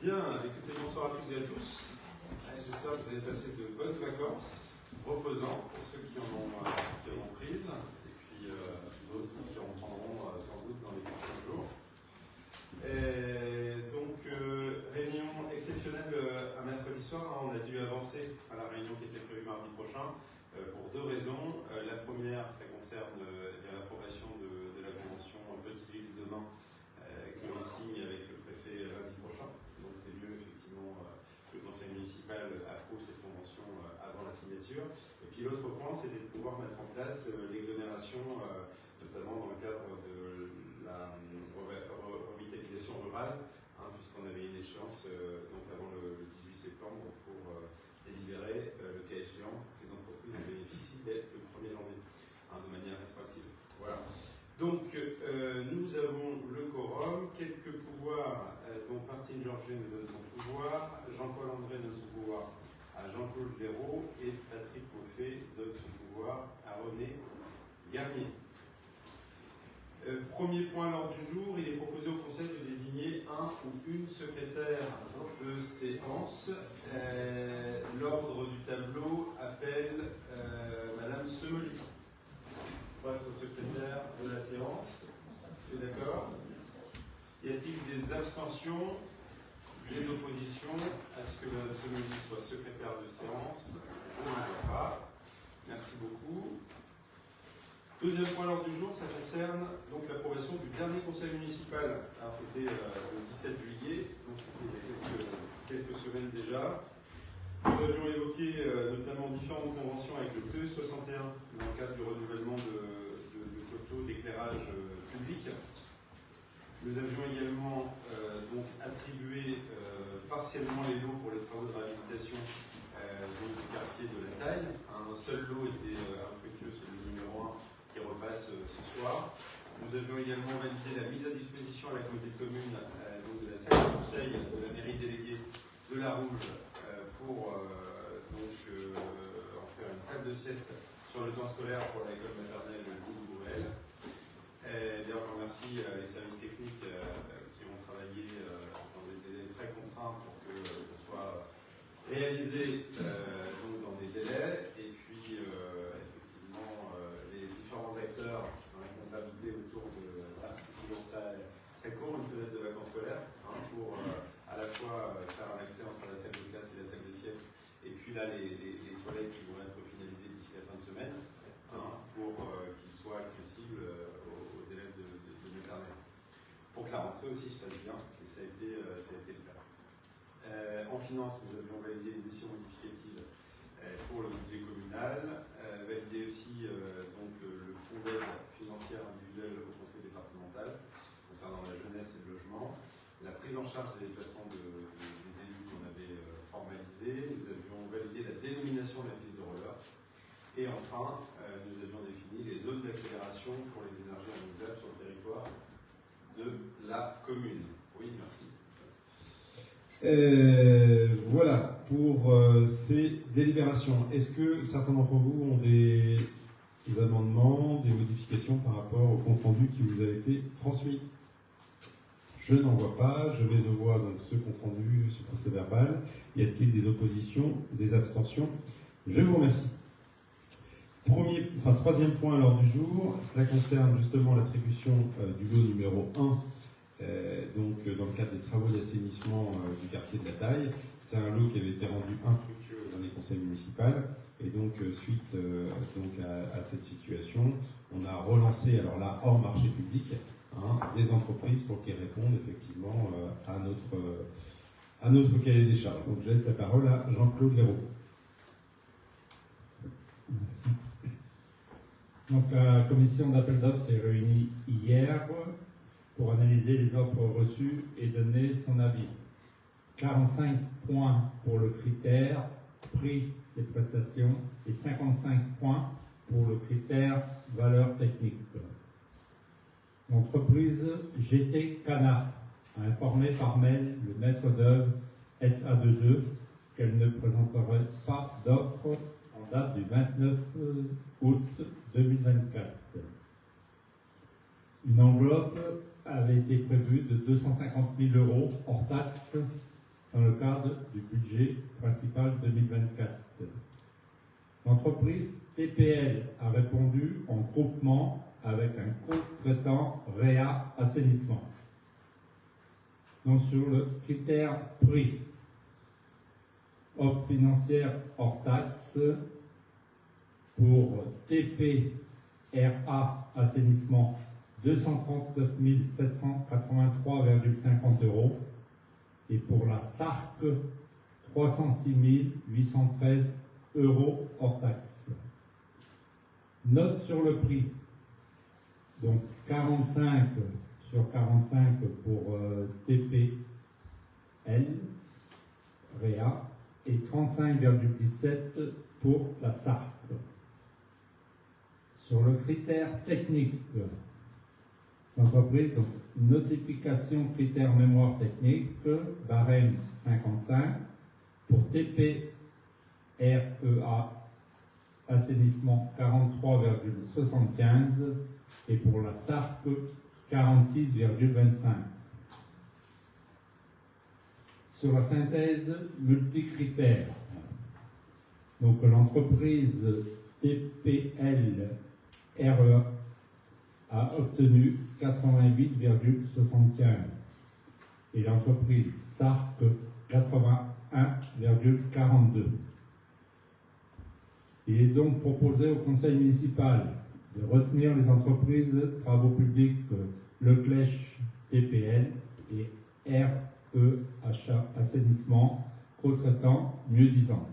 Bien, écoutez, bonsoir à toutes et à tous. J'espère que vous avez passé de bonnes vacances, reposantes pour ceux qui en ont prises, et puis d'autres qui en prendront sans doute dans les prochains jours. Réunion exceptionnelle à mercredi soir. On a dû avancer à la réunion qui était prévue mardi prochain pour deux raisons. La première, ça concerne l'approbation de la convention Petite Ville de demain que l'on signe avec le préfet lundi prochain. Donc c'est mieux effectivement que le conseil municipal approuve cette convention avant la signature. Et puis l'autre point, c'était de pouvoir mettre en place l'exonération, notamment dans le cadre de la revitalisation rurale, puisqu'on avait une échéance donc avant le 18 septembre pour délibérer le cas échéant que les entreprises en bénéficient dès le 1er janvier, de manière rétroactive. Voilà. Donc, nous avons le quorum, quelques pouvoirs, dont Martine Georget nous donne son pouvoir, Jean-Paul André donne son pouvoir à Jean-Claude Léraud et Patrick Moffet donne son pouvoir à René Garnier. Premier point à l'ordre du jour, il est proposé au Conseil de désigner un ou une secrétaire de séance. L'ordre du tableau appelle Madame Semely. Votre secrétaire de la séance. Est d'accord? Y a-t-il des abstentions, des oppositions à ce que Mme Semely soit secrétaire de séance? Je ne vois pas. Merci beaucoup. Deuxième point à l'ordre du jour, ça concerne donc l'approbation du dernier conseil municipal. Alors c'était le 17 juillet, donc c'était il y a quelques semaines déjà. Nous avions évoqué notamment différentes conventions avec le TE61 dans le cadre du renouvellement de coteaux d'éclairage public. Nous avions également donc attribué partiellement les lots pour les travaux de réhabilitation du quartier de la Taille. Un seul lot était infructueux, celui numéro 1, qui repasse ce soir. Nous avions également validé la mise à disposition à la communauté de communes donc de la salle de conseil de la mairie déléguée de la Rouge pour en faire une salle de sieste sur le temps scolaire pour l'école maternelle de Bourg-Bourrel. D'ailleurs, je remercie les services techniques qui ont travaillé dans des délais très contraints pour que ça soit réalisé donc dans des délais. Et puis, effectivement, les différents acteurs dans la comptabilité autour de... Voilà, c'est toujours très court, une fenêtre de vacances scolaires, pour à la fois faire un accès entre la salle de classe et la salle de sieste. Et puis là, les toilettes qui vont être finalisées d'ici la fin de semaine, pour qu'ils soient accessibles aux élèves de maternelle. Pour que la rentrée aussi se passe bien, et ça a été le cas. En finance, nous avions validé une décision modificative pour le budget communal, validé aussi donc, le fonds d'aide financière individuelle au conseil départemental concernant la jeunesse et le logement, la prise en charge des déplacements des élus qu'on avait formalisés, nous avions validé la dénomination de la piste de roller, et enfin, nous avions défini les zones d'accélération pour les énergies renouvelables sur le territoire de la commune. Oui, merci. Voilà pour ces délibérations. Est-ce que certains d'entre vous ont des amendements, des modifications par rapport au compte rendu qui vous a été transmis? Je n'en vois pas. Je mets aux voix donc ce compte rendu, ce procès verbal. Y a-t-il des oppositions, des abstentions? Je vous remercie. Troisième point à l'ordre du jour, cela concerne justement l'attribution du lot numéro 1, donc dans le cadre des travaux d'assainissement du quartier de la Taille. C'est un lot qui avait été rendu infructueux dans les conseils municipaux, et donc suite à cette situation, on a relancé, alors là hors marché public, des entreprises pour qu'elles répondent effectivement à notre cahier des charges. Donc je laisse la parole à Jean-Claude Léraud. Merci. Donc la commission d'appel d'offres s'est réunie hier pour analyser les offres reçues et donner son avis. 45 points pour le critère prix des prestations et 55 points pour le critère valeur technique. L'entreprise GT Cana a informé par mail le maître d'œuvre SA2E qu'elle ne présenterait pas d'offre en date du 29 août 2024. Une enveloppe avait été prévue de 250 000 € hors taxes dans le cadre du budget principal 2024. L'entreprise TPL a répondu en groupement avec un co-traitant Réa Assainissement. Donc sur le critère prix, offre financière hors taxe pour TPRA Assainissement 239 783,50 euros et pour la SARC 306 813 euros hors taxe. Note sur le prix, donc 45 sur 45 pour TPL, Réa, et 35,17 pour la SARC. Sur le critère technique, l'entreprise, donc notification critère mémoire technique, barème 55, pour TPREA assainissement 43,75 et pour la SARC 46,25. Sur la synthèse multicritère, donc l'entreprise TPL REA a obtenu 88,75 et l'entreprise SARC 81,42. Il est donc proposé au conseil municipal de retenir les entreprises travaux publics Leclèche TPL et REHA Assainissement co-traitant mieux-disant.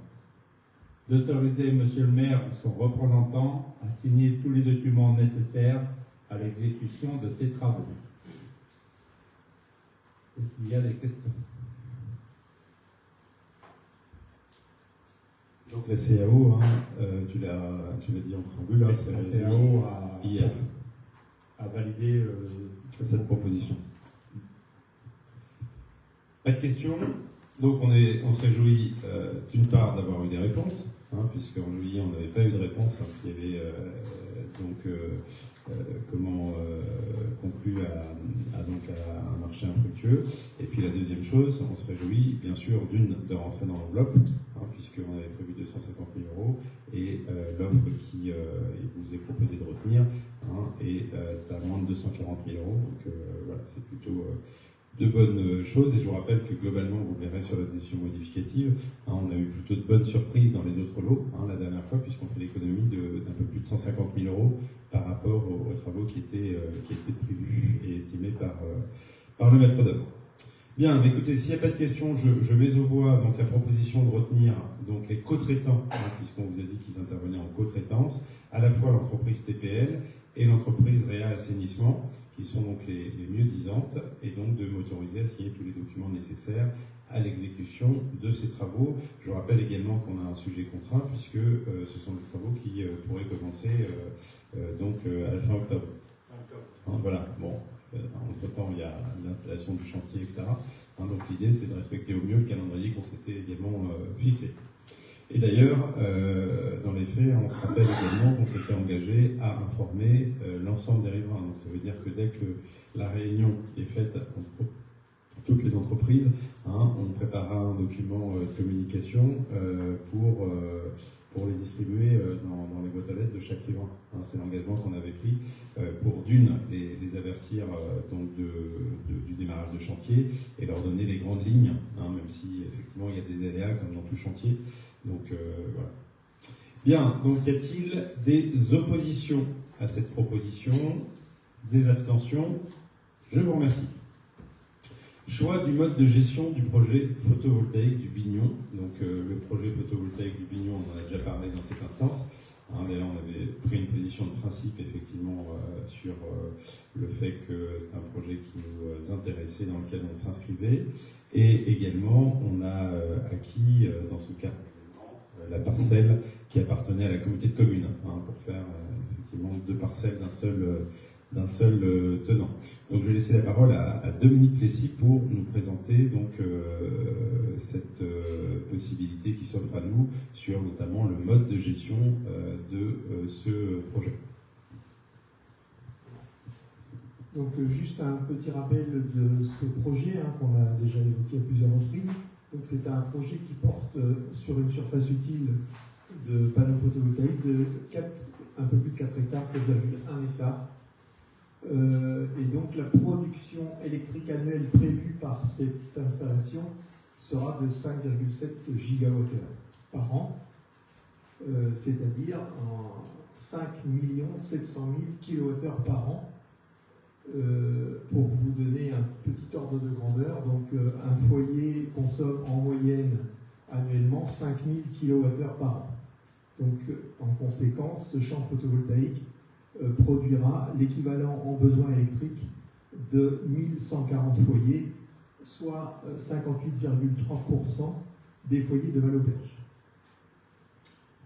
D'autoriser Monsieur le maire ou son représentant à signer tous les documents nécessaires à l'exécution de ces travaux. Est-ce qu'il y a des questions? Donc la CAO, hein, tu l'as dit en préambule, La c'est CAO hier a validé cette proposition. Pas de questions. Donc on se réjouit d'une part d'avoir eu des réponses, hein, puisqu'en juillet on n'avait pas eu de réponse, parce qu'il y avait conclu à un marché infructueux. Et puis la deuxième chose, on se réjouit bien sûr de rentrer dans l'enveloppe, hein, puisqu'on avait prévu 250 000 euros, et l'offre qui vous est proposée de retenir est à moins de 240 000 euros. Donc voilà, c'est plutôt de bonnes choses, et je vous rappelle que globalement, vous le verrez sur la décision modificative, on a eu plutôt de bonnes surprises dans les autres lots la dernière fois, puisqu'on fait l'économie d'un peu plus de 150 000 euros par rapport aux travaux qui étaient prévus et estimés par le maître d'œuvre. Bien, écoutez, s'il n'y a pas de questions, je mets aux voix donc la proposition de retenir donc les co-traitants, puisqu'on vous a dit qu'ils intervenaient en co-traitance, à la fois l'entreprise TPL et l'entreprise Réa Assainissement, qui sont donc les mieux-disantes, et donc de m'autoriser à signer tous les documents nécessaires à l'exécution de ces travaux. Je vous rappelle également qu'on a un sujet contraint, puisque ce sont des travaux qui pourraient commencer à la fin octobre. Voilà, bon, entre-temps il y a l'installation du chantier, etc. Donc l'idée c'est de respecter au mieux le calendrier qu'on s'était également fixé. Et d'ailleurs, dans les faits, on se rappelle également qu'on s'était engagé à informer l'ensemble des riverains. Donc ça veut dire que dès que la réunion est faite entre toutes les entreprises, on préparera un document de communication pour les distribuer dans les boîtes aux lettres de chaque riverain. C'est l'engagement qu'on avait pris pour les avertir du démarrage de chantier et leur donner les grandes lignes, même si effectivement il y a des aléas comme dans tout chantier. Donc voilà. Bien, donc y a-t-il des oppositions à cette proposition? Des abstentions? Je vous remercie. Choix du mode de gestion du projet photovoltaïque du Bignon. Donc le projet photovoltaïque du Bignon, on en a déjà parlé dans cette instance. D'ailleurs, on avait pris une position de principe effectivement sur le fait que c'est un projet qui nous intéressait, dans lequel on s'inscrivait. Et également, on a acquis dans ce cas la parcelle qui appartenait à la communauté de communes, pour faire effectivement 2 parcelles d'un seul tenant. Donc je vais laisser la parole à Dominique Plessis pour nous présenter donc cette possibilité qui s'offre à nous sur notamment le mode de gestion de ce projet. Donc juste un petit rappel de ce projet qu'on a déjà évoqué à plusieurs reprises. Donc c'est un projet qui porte sur une surface utile de panneaux photovoltaïques de un peu plus de 4 hectares, 4,1 hectares. Et donc la production électrique annuelle prévue par cette installation sera de 5,7 gigawattheures par an, c'est-à-dire en 5 700 000 kilowattheures par an. Pour vous donner un petit ordre de grandeur, donc un foyer consomme en moyenne annuellement 5000 kWh par an. Donc en conséquence, ce champ photovoltaïque produira l'équivalent en besoin électrique de 1140 foyers, soit 58,3% des foyers de Val-au-Perche.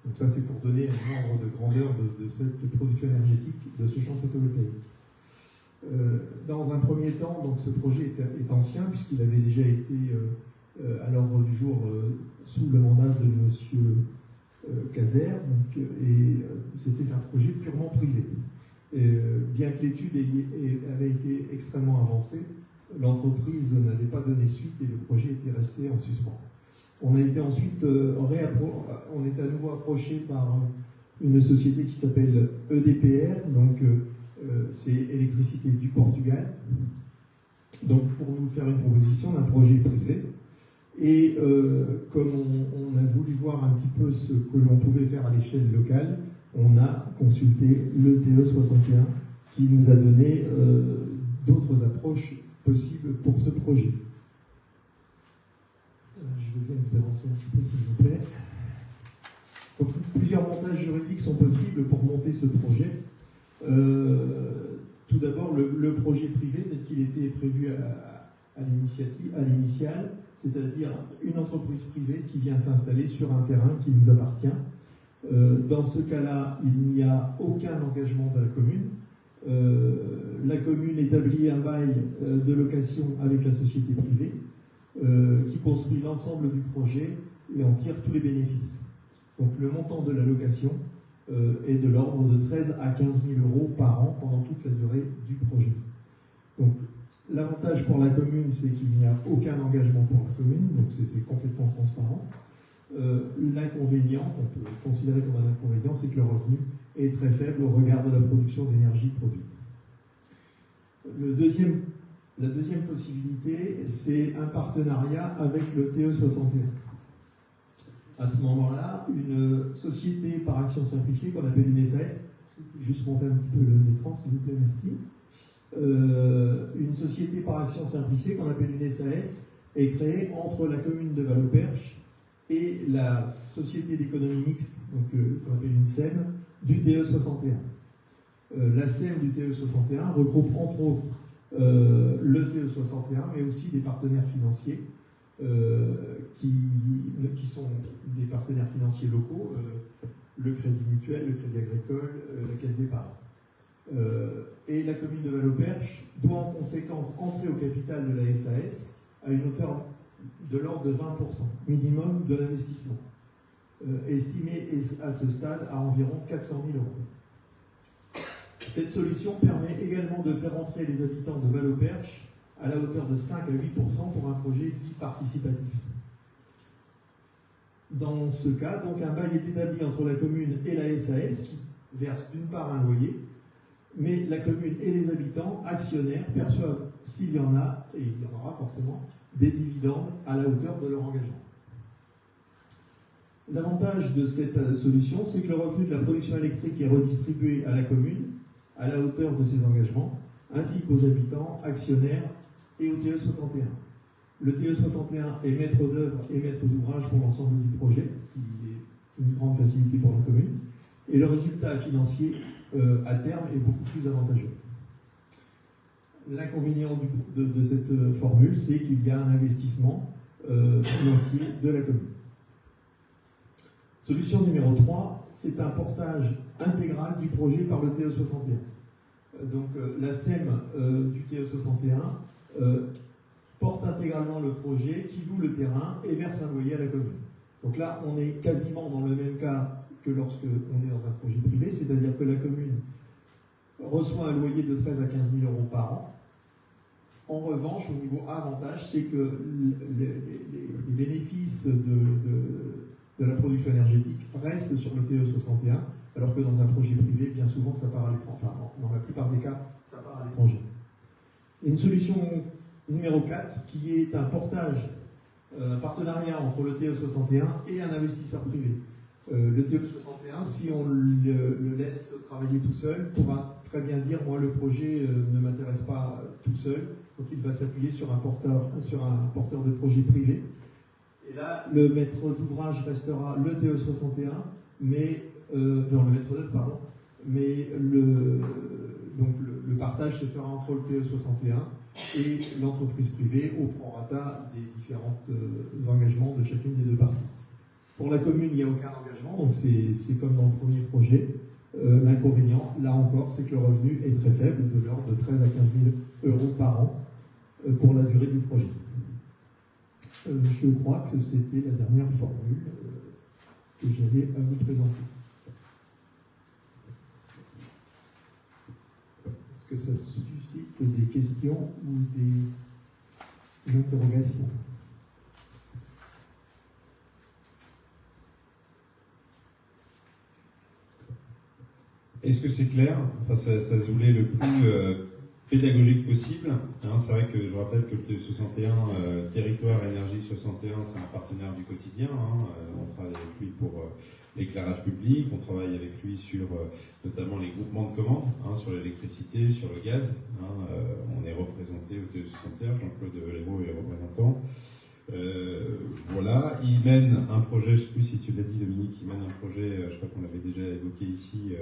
Donc ça, c'est pour donner un ordre de grandeur de cette production énergétique de ce champ photovoltaïque. Dans un premier temps, donc ce projet est ancien puisqu'il avait déjà été à l'ordre du jour sous le mandat de M. Cazer, et c'était un projet purement privé. Bien que l'étude avait été extrêmement avancée, l'entreprise n'avait pas donné suite et le projet était resté en suspens. On a été ensuite on est à nouveau approché par une société qui s'appelle EDPR, donc c'est Électricité du Portugal, donc pour nous faire une proposition d'un projet privé. Et comme on a voulu voir un petit peu ce que l'on pouvait faire à l'échelle locale, on a consulté le TE61 qui nous a donné d'autres approches possibles pour ce projet. Je veux bien vous avancer un petit peu s'il vous plaît. Donc, plusieurs montages juridiques sont possibles pour monter ce projet. Tout d'abord, le projet privé, tel qu'il était prévu à l'initiale, c'est-à-dire une entreprise privée qui vient s'installer sur un terrain qui nous appartient. Dans ce cas-là, il n'y a aucun engagement de la commune. La commune établit un bail de location avec la société privée qui construit l'ensemble du projet et en tire tous les bénéfices. Donc le montant de la location est de l'ordre de 13 à 15 000 euros par an pendant toute la durée du projet. Donc l'avantage pour la commune, c'est qu'il n'y a aucun engagement pour la commune, donc c'est complètement transparent. L'inconvénient, qu'on peut considérer comme un inconvénient, c'est que le revenu est très faible au regard de la production d'énergie produite. La deuxième possibilité, c'est un partenariat avec le TE61. À ce moment-là, une société par action simplifiée qu'on appelle une SAS, juste monter un petit peu l'écran s'il vous plaît, merci. Une société par action simplifiée qu'on appelle une SAS est créée entre la commune de Val-au-Perche et la société d'économie mixte, donc qu'on appelle une SEM, du TE61. La SEM du TE61 regroupe entre autres le TE61, mais aussi des partenaires financiers qui sont des partenaires financiers locaux, le Crédit Mutuel, le Crédit Agricole, la Caisse d'Épargne. Et la commune de Val-au-Perche doit en conséquence entrer au capital de la SAS à une hauteur de l'ordre de 20% minimum de l'investissement, estimé à ce stade à environ 400 000 euros. Cette solution permet également de faire entrer les habitants de Val-au-Perche à la hauteur de 5 à 8% pour un projet dit participatif. Dans ce cas, donc, un bail est établi entre la commune et la SAS qui verse d'une part un loyer, mais la commune et les habitants, actionnaires, perçoivent, s'il y en a, et il y en aura forcément, des dividendes à la hauteur de leur engagement. L'avantage de cette solution, c'est que le revenu de la production électrique est redistribué à la commune, à la hauteur de ses engagements, ainsi qu'aux habitants, actionnaires et au TE61. Le TE61 est maître d'œuvre et maître d'ouvrage pour l'ensemble du projet, ce qui est une grande facilité pour la commune, et le résultat financier à terme est beaucoup plus avantageux. L'inconvénient de cette formule, c'est qu'il y a un investissement financier de la commune. Solution numéro 3, c'est un portage intégral du projet par le TE61. Donc la SEM du TE61 porte intégralement le projet, qui loue le terrain et verse un loyer à la commune. Donc là, on est quasiment dans le même cas que lorsque on est dans un projet privé, c'est-à-dire que la commune reçoit un loyer de 13 à 15 000 euros par an, En revanche, au niveau avantage, c'est que les bénéfices de la production énergétique restent sur le TE61, alors que dans un projet privé, bien souvent, ça part à l'étranger. Enfin, dans la plupart des cas, ça part à l'étranger. Une solution numéro 4, qui est un portage, un partenariat entre le TE61 et un investisseur privé. Le TE61, si on le laisse travailler tout seul, pourra très bien dire « moi, le projet ne m'intéresse pas tout seul », donc il va s'appuyer sur un porteur de projet privé. Et là, le maître d'ouvrage restera le TE61, mais non, le maître d'œuvre, pardon, mais le partage se fera entre le TE61 et l'entreprise privée au prorata des différents engagements de chacune des deux parties. Pour la commune, il n'y a aucun engagement, donc c'est comme dans le premier projet. L'inconvénient, là encore, c'est que le revenu est très faible, de l'ordre de 13 à 15 000 euros par an pour la durée du projet. Je crois que c'était la dernière formule que j'avais à vous présenter. Est-ce que ça suscite des questions ou des interrogations? Est-ce que c'est clair? Enfin, ça se voulait le plus pédagogique possible. Hein, c'est vrai que je rappelle que le TE61, Territoire Énergie 61, c'est un partenaire du quotidien. Hein, on travaille avec lui pour l'éclairage public, on travaille avec lui sur notamment les groupements de commandes, hein, sur l'électricité, sur le gaz. Hein, on est représenté au TE61, Jean-Claude Léraud est représentant. Voilà, il mène un projet, je ne sais plus si tu l'as dit Dominique, il mène un projet, je crois qu'on l'avait déjà évoqué ici,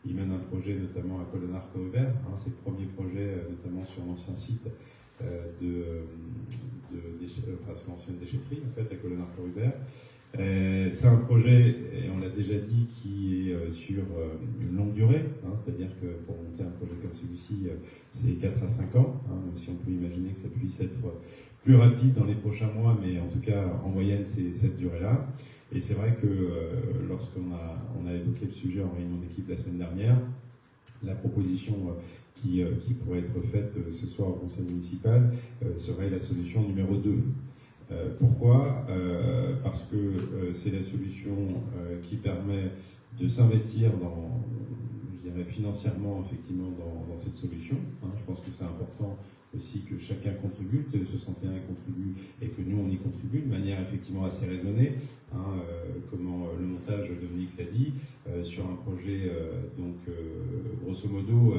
il mène un projet notamment à Colonard-Cohubert, hein, c'est le premier projet notamment sur l'ancien site sur l'ancienne déchetterie en fait à Colonard-Cohubert. C'est un projet, et on l'a déjà dit, qui est sur une longue durée, hein, c'est-à-dire que pour monter un projet comme celui-ci, c'est 4 à 5 ans, hein, même si on peut imaginer que ça puisse être plus rapide dans les prochains mois, mais en tout cas, en moyenne, c'est cette durée-là. Et c'est vrai que lorsqu'on a évoqué le sujet en réunion d'équipe la semaine dernière, la proposition qui pourrait être faite ce soir au conseil municipal serait la solution numéro 2. Pourquoi ? Parce que c'est la solution qui permet de s'investir financièrement effectivement dans cette solution. Hein. Je pense que c'est important aussi que chacun contribue, le TE61 contribue et que nous on y contribue de manière effectivement assez raisonnée. Hein, comment le montage, Dominique l'a dit, sur un projet, grosso modo,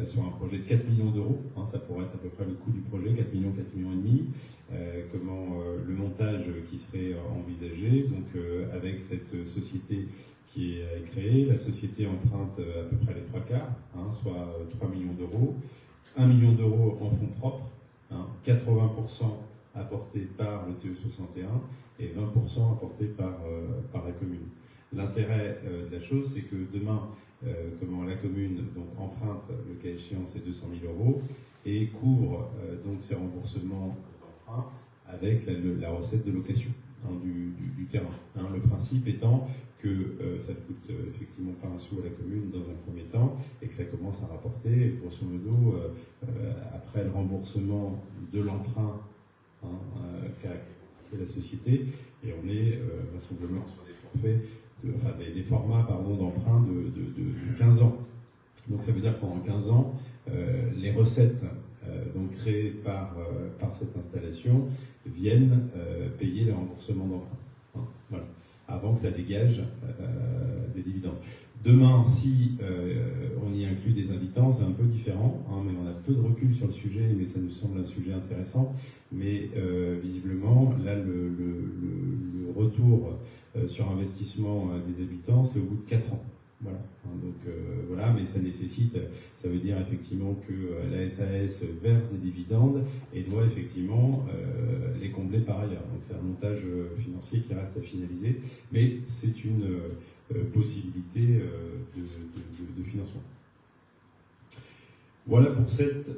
sur un projet de 4 millions d'euros, hein, ça pourrait être à peu près le coût du projet, 4 millions et demi, le montage qui serait envisagé, donc avec cette société qui est créée, la société emprunte à peu près les 3/4, hein, soit 3 millions d'euros, 1 million d'euros en fonds propres, hein, 80% apportés par le TE61 et 20% apportés par la commune. L'intérêt de la chose, c'est que demain, la commune emprunte, le cas échéant, c'est 200 000 euros et couvre donc ses remboursements d'emprunt avec la recette de location, hein, du terrain. Hein, le principe étant que ça ne coûte effectivement pas un sou à la commune dans un premier temps et que ça commence à rapporter, et grosso modo, après le remboursement de l'emprunt qu'a fait la société, et on est vraisemblablement sur des forfaits, des formats d'emprunt de 15 ans. Donc ça veut dire que pendant 15 ans, les recettes créées par cette installation viennent payer les remboursements d'emprunt. Hein, voilà. Avant que ça dégage des dividendes. Demain, si on y inclut des invitants, c'est un peu différent, hein, mais on a peu de recul sur le sujet, mais ça nous semble un sujet intéressant. Mais visiblement, là, le retour sur investissement des habitants, c'est au bout de 4 ans. Voilà. Voilà, mais ça nécessite, ça veut dire effectivement que la SAS verse des dividendes et doit effectivement les combler par ailleurs. Donc c'est un montage financier qui reste à finaliser, mais c'est une possibilité de financement. Voilà pour cette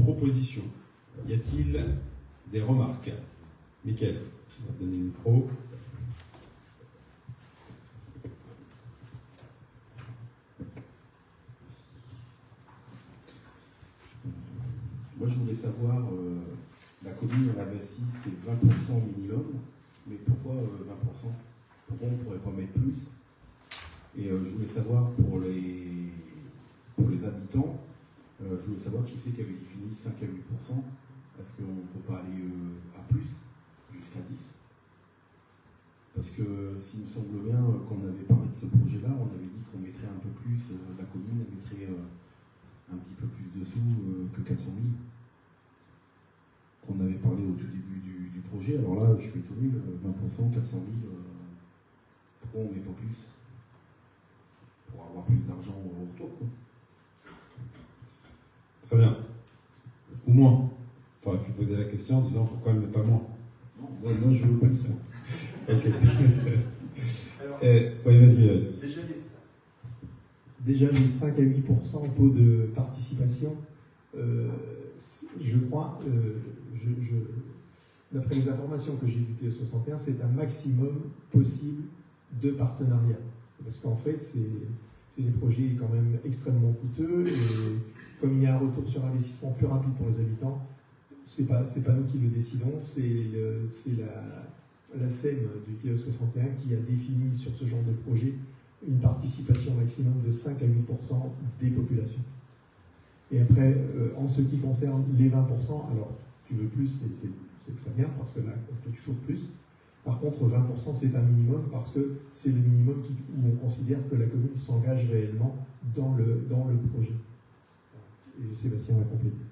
proposition. Y a-t-il des remarques? Mickaël, on va te donner le micro. Moi, je voulais savoir, la commune, elle avait assis, c'est 20% minimum, mais pourquoi 20%? Pourquoi on ne pourrait pas mettre plus? Et je voulais savoir pour les habitants, je voulais savoir qui c'est qui avait défini 5 à 8%. Est-ce qu'on ne peut pas aller à plus, jusqu'à 10? Parce que s'il me semble bien, quand on avait parlé de ce projet-là, on avait dit qu'on mettrait un peu plus, la commune mettrait un petit peu plus de sous que 400 000. On avait parlé au tout début du projet, alors là, je suis étonné, 20%, 400 000, pourquoi on ne met pas plus? Pour avoir plus d'argent au retour, quoi. Très bien. Ou moins. Tu aurais pu poser la question en disant pourquoi elle ne met pas moins. Non, moi je veux plus. Ok. Alors, Oui, vas-y. Déjà les 5 à 8% taux de participation, je crois, d'après les informations que j'ai du TE61, c'est un maximum possible de partenariat. Parce qu'en fait, c'est des projets quand même extrêmement coûteux, et comme il y a un retour sur investissement plus rapide pour les habitants, c'est pas nous qui le décidons, c'est la SEM du TE61 qui a défini sur ce genre de projet une participation maximum de 5 à 8% des populations. Et après, en ce qui concerne les 20%, alors tu veux plus, c'est très bien, parce que là, on peut toujours plus. Par contre, 20% c'est un minimum, parce que c'est le minimum où on considère que la commune s'engage réellement dans le projet. Et Sébastien va compléter.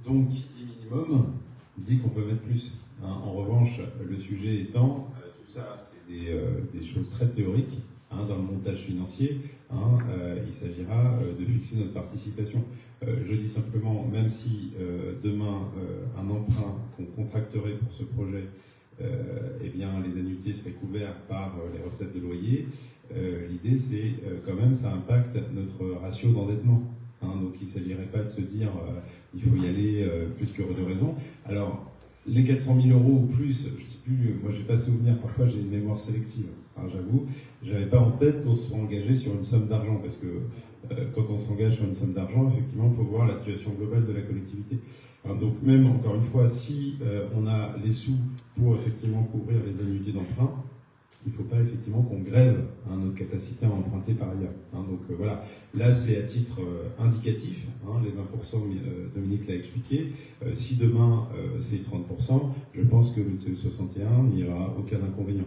Donc, qui dit minimum, dit qu'on peut mettre plus. Hein. En revanche, le sujet étant, tout ça, c'est des choses très théoriques. Hein, dans le montage financier, il s'agira de fixer notre participation. Je dis simplement, même si demain, un emprunt qu'on contracterait pour ce projet, eh bien, les annuités seraient couvertes par les recettes de loyer, l'idée, c'est quand même, ça impacte notre ratio d'endettement. Donc, il ne s'agirait pas de se dire il faut y aller plus que de raison. Alors, les 400 000 euros ou plus, je ne sais plus, moi, je n'ai pas souvenir, parfois j'ai une mémoire sélective. J'avoue, je n'avais pas en tête qu'on se soit engagé sur une somme d'argent, parce que quand on s'engage sur une somme d'argent, effectivement, il faut voir la situation globale de la collectivité. Donc même, encore une fois, si on a les sous pour effectivement couvrir les annuités d'emprunt, il ne faut pas effectivement qu'on grève notre capacité à emprunter par ailleurs. Donc voilà, là c'est à titre indicatif, les 20%, Dominique l'a expliqué. Si demain c'est 30%, je pense que le TE61 n'y aura aucun inconvénient.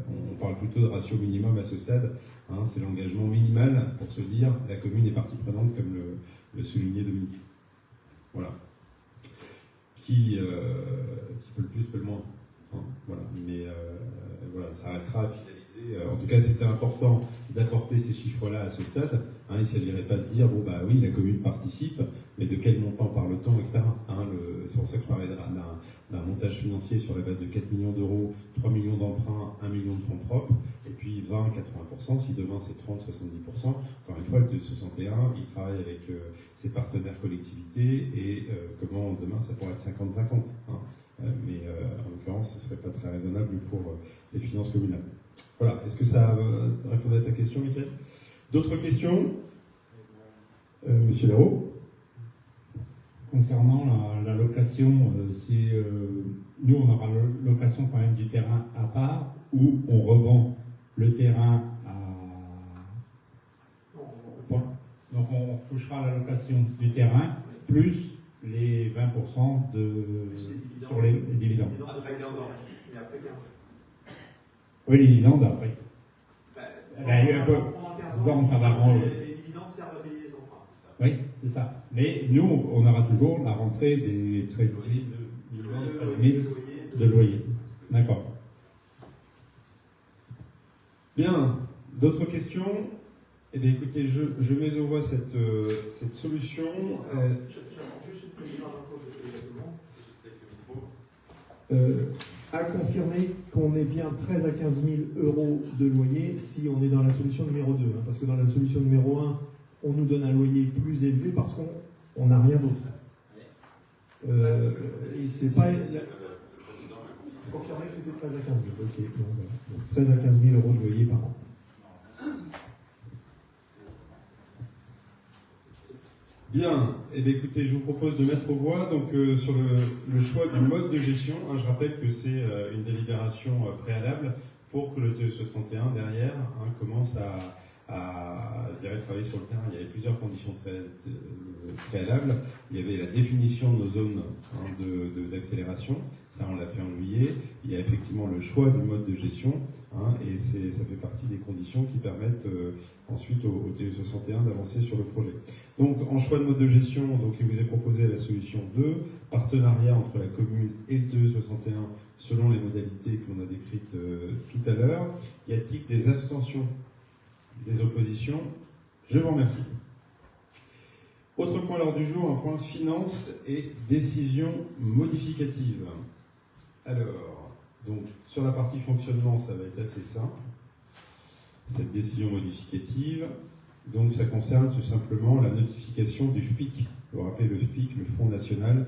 On parle plutôt de ratio minimum à ce stade, c'est l'engagement minimal pour se dire la commune est partie prenante, comme le soulignait Dominique. Voilà. Qui peut le plus, peut le moins. Voilà. Mais voilà, ça restera à finaliser. En tout cas, c'était important d'apporter ces chiffres-là à ce stade. Il ne s'agirait pas de dire, bon, bah oui, la commune participe, mais de quel montant parle-t-on, etc. C'est pour ça que je parlais d'un montage financier sur la base de 4 millions d'euros, 3 millions d'emprunts, 1 million de fonds propres, et puis 20-80%, si demain c'est 30-70%. Encore une fois, le TE61, il travaille avec ses partenaires collectivités, et comment demain ça pourrait être 50-50. Mais en l'occurrence, ce ne serait pas très raisonnable pour les finances communales. Voilà, est-ce que ça répond à ta question, Mickaël? D'autres questions? Monsieur Leroux? Concernant la location, nous on aura location quand même du terrain à part, ou on revend le terrain à... Donc on touchera la location du terrain, plus les 20% sur les dividendes. Après 15 ans. Et après 15 ans. Oui, les dividendes après. Pendant 15 ans, ça va rendre... les dividendes servent à payer les emprunts. Oui, c'est ça. Mais nous, on aura toujours la rentrée des trésoreries de loyer. D'accord. Bien. D'autres questions? Eh bien, écoutez, je mets aux voix cette solution. Juste une précision à confirmer qu'on est bien 13 à 15 000 euros de loyer si on est dans la solution numéro 2. Parce que dans la solution numéro 1, on nous donne un loyer plus élevé parce qu'on n'a rien d'autre. Et c'est pas... Confirmer que c'était 13 à 15 000. Okay. Donc 13 à 15 000 euros de loyer par an. Bien, eh bien, écoutez, je vous propose de mettre aux voix donc, sur le choix du mode de gestion. Je rappelle que c'est une délibération préalable pour que le TE61 derrière commence à je dirais, travailler sur le terrain. Il y avait plusieurs conditions préalables. Il y avait la définition de nos zones d'accélération, ça on l'a fait en juillet. Il y a effectivement le choix du mode de gestion, et ça fait partie des conditions qui permettent ensuite au TE61 d'avancer sur le projet. Donc en choix de mode de gestion, donc, il vous est proposé la solution 2, partenariat entre la commune et le TE61 selon les modalités que l'on a décrites tout à l'heure. Y a-t-il des abstentions, des oppositions? Je vous remercie. Autre point à l'ordre du jour, un point finance et décision modificative. Alors, donc, sur la partie fonctionnement, ça va être assez simple. Cette décision modificative, donc ça concerne tout simplement la notification du FPIC. Vous vous rappelez le FPIC, le Fonds national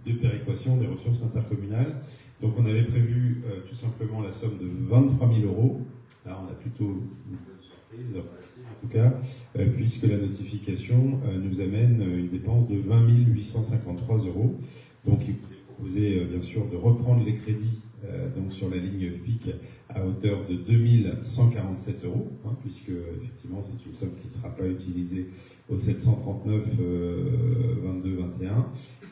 de péréquation des ressources intercommunales. Donc on avait prévu tout simplement la somme de 23 000 euros. Là, on a plutôt une bonne surprise, en tout cas, puisque la notification nous amène une dépense de 20 853 euros. Donc il vous est proposé, bien sûr, de reprendre les crédits donc sur la ligne FPIC à hauteur de 2147 euros, puisque effectivement c'est une somme qui ne sera pas utilisée au 739 22 21,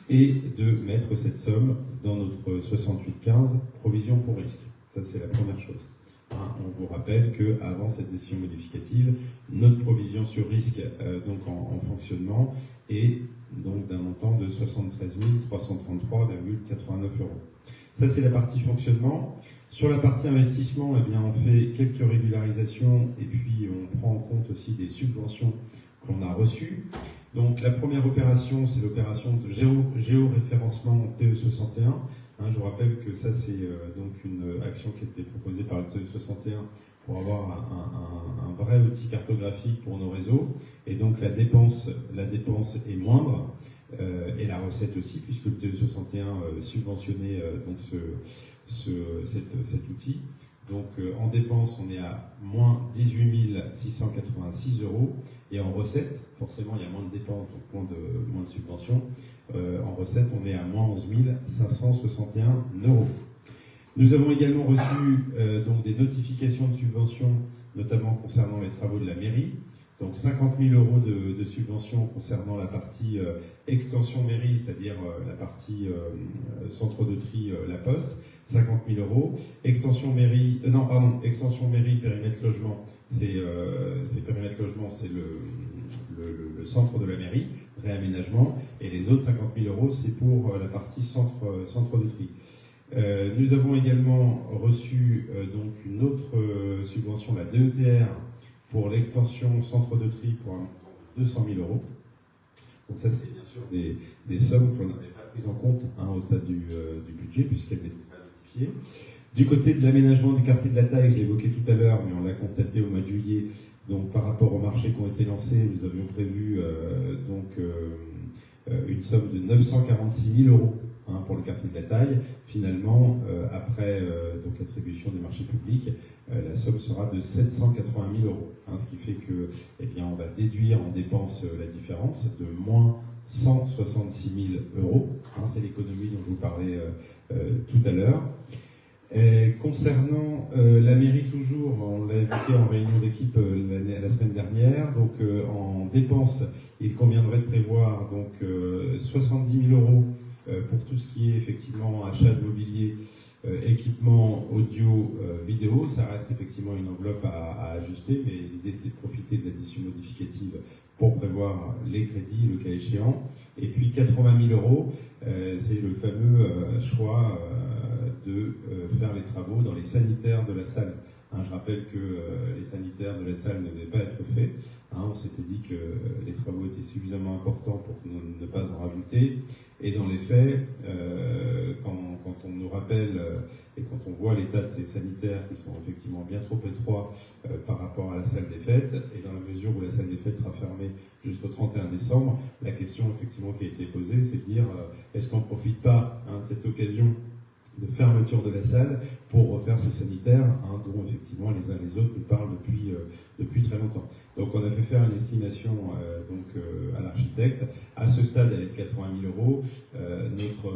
et de mettre cette somme dans notre 6815 provision pour risque. Ça c'est la première chose. On vous rappelle qu'avant cette décision modificative, notre provision sur risque donc en fonctionnement est donc d'un montant de 73 333,89 euros. Ça, c'est la partie fonctionnement. Sur la partie investissement, eh bien, on fait quelques régularisations et puis on prend en compte aussi des subventions qu'on a reçues. Donc, la première opération, c'est l'opération de géoréférencement TE61. Je vous rappelle que ça, c'est donc une action qui a été proposée par le TE61 pour avoir un vrai outil cartographique pour nos réseaux. Et donc, la dépense est moindre. Et la recette aussi, puisque le TE61 subventionnait donc cet outil. Donc en dépenses, on est à moins 18 686 euros. Et en recette, forcément, il y a moins de dépenses, donc moins de subventions. En recette, on est à moins 11 561 euros. Nous avons également reçu donc des notifications de subventions, notamment concernant les travaux de la mairie. Donc 50 000 euros de subventions concernant la partie extension mairie, c'est-à-dire la partie centre de tri La Poste, 50 000 euros. Extension mairie, périmètre logement, c'est périmètre logement, c'est le centre de la mairie, réaménagement, et les autres 50 000 euros, c'est pour la partie centre de tri. Nous avons également reçu donc une autre subvention, la DETR, pour l'extension centre de tri pour un montant de 200 000 euros. Donc ça, c'est bien sûr des sommes qu'on n'avait pas prises en compte au stade du budget, puisqu'elles n'étaient pas notifiées. Du côté de l'aménagement du quartier de la Taille, je l'ai évoqué tout à l'heure, mais on l'a constaté au mois de juillet, donc par rapport aux marchés qui ont été lancés, nous avions prévu une somme de 946 000 euros pour le quartier de la Taille. Finalement, après donc attribution des marchés publics, la somme sera de 780 000 euros. Ce qui fait que, on va déduire en dépenses la différence de moins 166 000 euros. C'est l'économie dont je vous parlais tout à l'heure. Concernant la mairie toujours, on l'a évoqué en réunion d'équipe la semaine dernière. Donc en dépenses, il conviendrait de prévoir donc 70 000 euros pour tout ce qui est effectivement achat de mobilier, équipement audio, vidéo. Ça reste effectivement une enveloppe à ajuster, mais l'idée c'est de profiter de l'addition modificative pour prévoir les crédits, le cas échéant. Et puis 80 000 euros, c'est le fameux choix de faire les travaux dans les sanitaires de la salle. Je rappelle que les sanitaires de la salle ne devaient pas être faits. On s'était dit que les travaux étaient suffisamment importants pour ne pas en rajouter. Et dans les faits, quand on nous rappelle et quand on voit l'état de ces sanitaires qui sont effectivement bien trop étroits par rapport à la salle des fêtes, et dans la mesure où la salle des fêtes sera fermée jusqu'au 31 décembre, la question effectivement qui a été posée, c'est de dire est-ce qu'on ne profite pas de cette occasion de fermeture de la salle pour refaire ces sanitaires, dont effectivement les uns les autres nous parlent depuis très longtemps. Donc on a fait faire une estimation à l'architecte. À ce stade, elle est de 80 000 €. Notre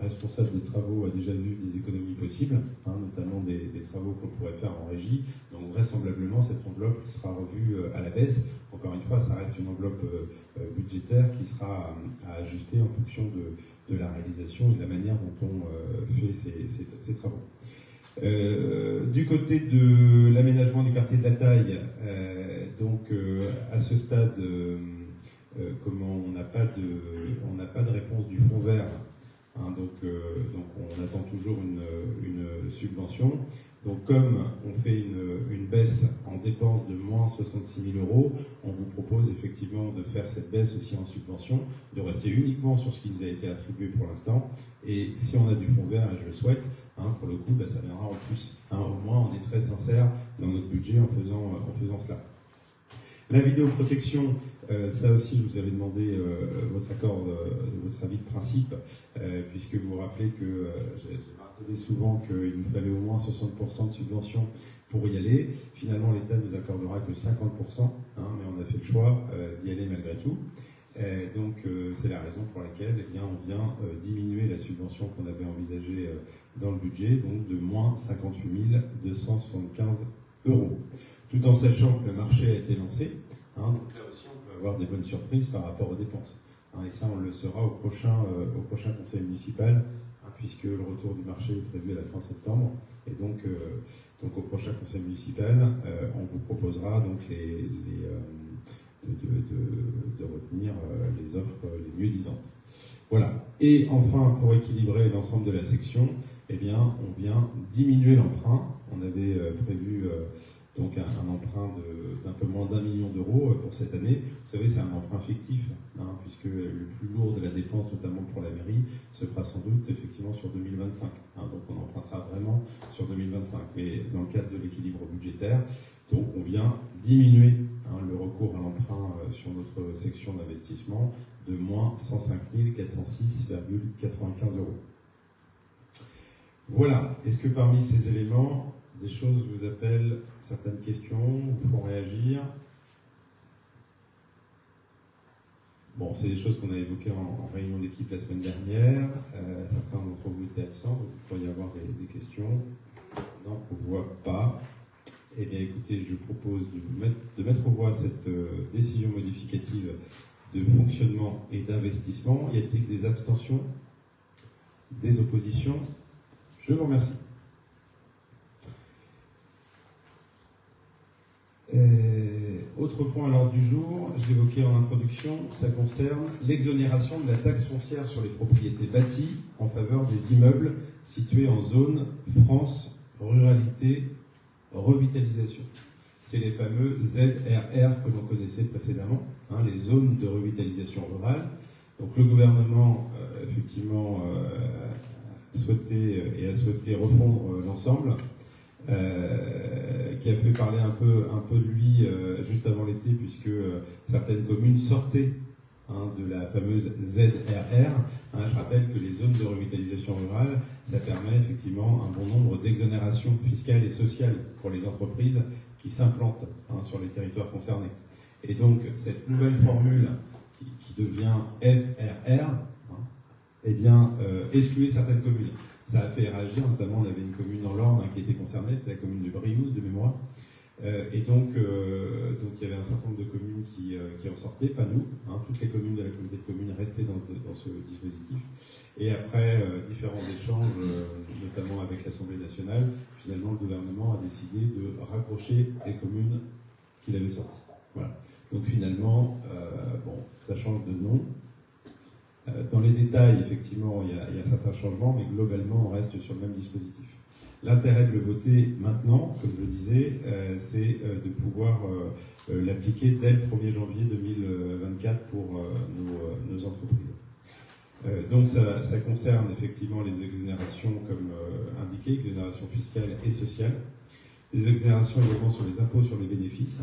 responsable des travaux a déjà vu des économies possibles, notamment des travaux qu'on pourrait faire en régie. Donc vraisemblablement, cette enveloppe sera revue à la baisse. Encore une fois, ça reste une enveloppe budgétaire qui sera à ajuster en fonction de la réalisation et de la manière dont on fait ces travaux. Du côté de l'aménagement du quartier de la Taille, à ce stade, on n'a pas de réponse du fonds vert, donc on attend toujours une subvention. Donc comme on fait une baisse en dépenses de moins 66 000 €, on vous propose effectivement de faire cette baisse aussi en subvention, de rester uniquement sur ce qui nous a été attribué pour l'instant. Et si on a du fonds vert, et je le souhaite, pour le coup, ça viendra en plus. Au moins, on est très sincère dans notre budget en faisant cela. La vidéoprotection, ça aussi, je vous avais demandé votre accord, votre avis de principe, puisque vous vous rappelez que j'ai martelé souvent qu'il nous fallait au moins 60% de subvention pour y aller. Finalement, l'État nous accordera que 50%, mais on a fait le choix d'y aller malgré tout. C'est la raison pour laquelle on vient diminuer la subvention qu'on avait envisagée dans le budget, donc de moins 58 275 €. Tout en sachant que le marché a été lancé, donc là aussi on peut avoir des bonnes surprises par rapport aux dépenses. Et ça, on le saura au prochain conseil municipal, puisque le retour du marché est prévu à la fin septembre. Et donc au prochain conseil municipal, on vous proposera donc de retenir les offres les mieux disantes. Voilà. Et enfin, pour équilibrer l'ensemble de la section, on vient diminuer l'emprunt. On avait prévu donc un emprunt d'un peu moins d'1 million € pour cette année. Vous savez, c'est un emprunt fictif, puisque le plus lourd de la dépense, notamment pour la mairie, se fera sans doute effectivement sur 2025. Donc on empruntera vraiment sur 2025. Mais dans le cadre de l'équilibre budgétaire, donc on vient diminuer le recours à l'emprunt sur notre section d'investissement de moins 105 406,95 €. Voilà. Est-ce que parmi ces éléments, des choses vous appellent certaines questions, vous font réagir? Bon, c'est des choses qu'on a évoquées en réunion d'équipe la semaine dernière. Certains d'entre vous étaient absents, donc il pourrait y avoir des questions. Non, on ne voit pas. Eh bien, écoutez, je propose de mettre aux voix cette décision modificative de fonctionnement et d'investissement. Y a-t-il des abstentions? Des oppositions? Je vous remercie. Autre point à l'ordre du jour, je l'évoquais en introduction, ça concerne l'exonération de la taxe foncière sur les propriétés bâties en faveur des immeubles situés en zone France Ruralité Revitalisation. C'est les fameux ZRR que l'on connaissait précédemment, les zones de revitalisation rurale. Donc le gouvernement, effectivement, a souhaité refondre l'ensemble, qui a fait parler un peu de lui juste avant l'été, puisque certaines communes sortaient de la fameuse ZRR. Je rappelle que les zones de revitalisation rurale, ça permet effectivement un bon nombre d'exonérations fiscales et sociales pour les entreprises qui s'implantent sur les territoires concernés. Et donc cette nouvelle formule qui devient FRR, excluait certaines communes. Ça a fait réagir, notamment on avait une commune dans l'Orne qui était concernée, c'est la commune de Briouze de mémoire. Donc il y avait un certain nombre de communes qui en sortaient, pas nous. Toutes les communes de la communauté de communes restaient dans ce dispositif. Et après différents échanges, notamment avec l'Assemblée nationale, finalement le gouvernement a décidé de raccrocher les communes qu'il avait sorties. Voilà. Donc finalement, ça change de nom. Dans les détails, effectivement, il y a certains changements, mais globalement, on reste sur le même dispositif. L'intérêt de le voter maintenant, comme je le disais, c'est de pouvoir l'appliquer dès le 1er janvier 2024 pour nos entreprises. Donc ça concerne effectivement les exonérations, comme indiqué, exonérations fiscales et sociales, des exonérations également sur les impôts sur les bénéfices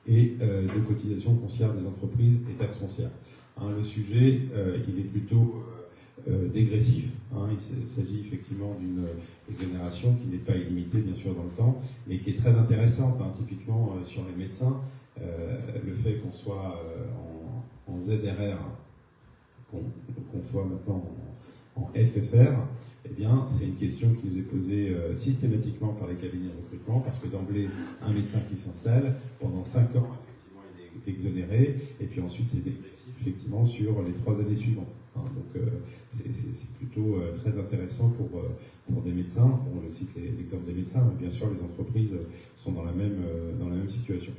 et de cotisations foncières des entreprises et taxes foncières. Le sujet, il est plutôt dégressif. Hein. Il s'agit effectivement d'une exonération qui n'est pas illimitée, bien sûr, dans le temps, mais qui est très intéressante, hein, typiquement sur les médecins. Le fait qu'on soit en ZRR, qu'on soit maintenant en FFR, eh bien, c'est une question qui nous est posée systématiquement par les cabinets de recrutement, parce que d'emblée, un médecin qui s'installe, pendant 5 ans, effectivement, il est exonéré, et puis ensuite, c'est dégressif, effectivement, sur les 3 années suivantes. Hein. Donc, c'est plutôt très intéressant pour des médecins. Bon, je cite l'exemple des médecins, mais bien sûr, les entreprises sont dans la même situation.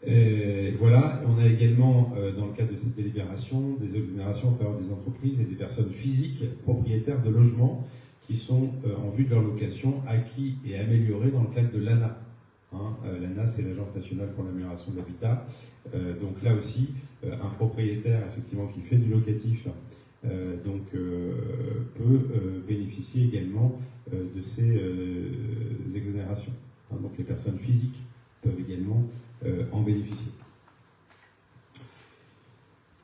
Et voilà, on a également, dans le cadre de cette délibération, des exonérations en faveur des entreprises et des personnes physiques propriétaires de logements qui sont en vue de leur location acquis et améliorés dans le cadre de l'ANA. Hein, l'ANA, c'est l'Agence nationale pour l'amélioration de l'habitat. Donc là aussi, un propriétaire effectivement qui fait du locatif peut bénéficier également de ces exonérations. Hein, donc les personnes physiques peuvent également en bénéficier.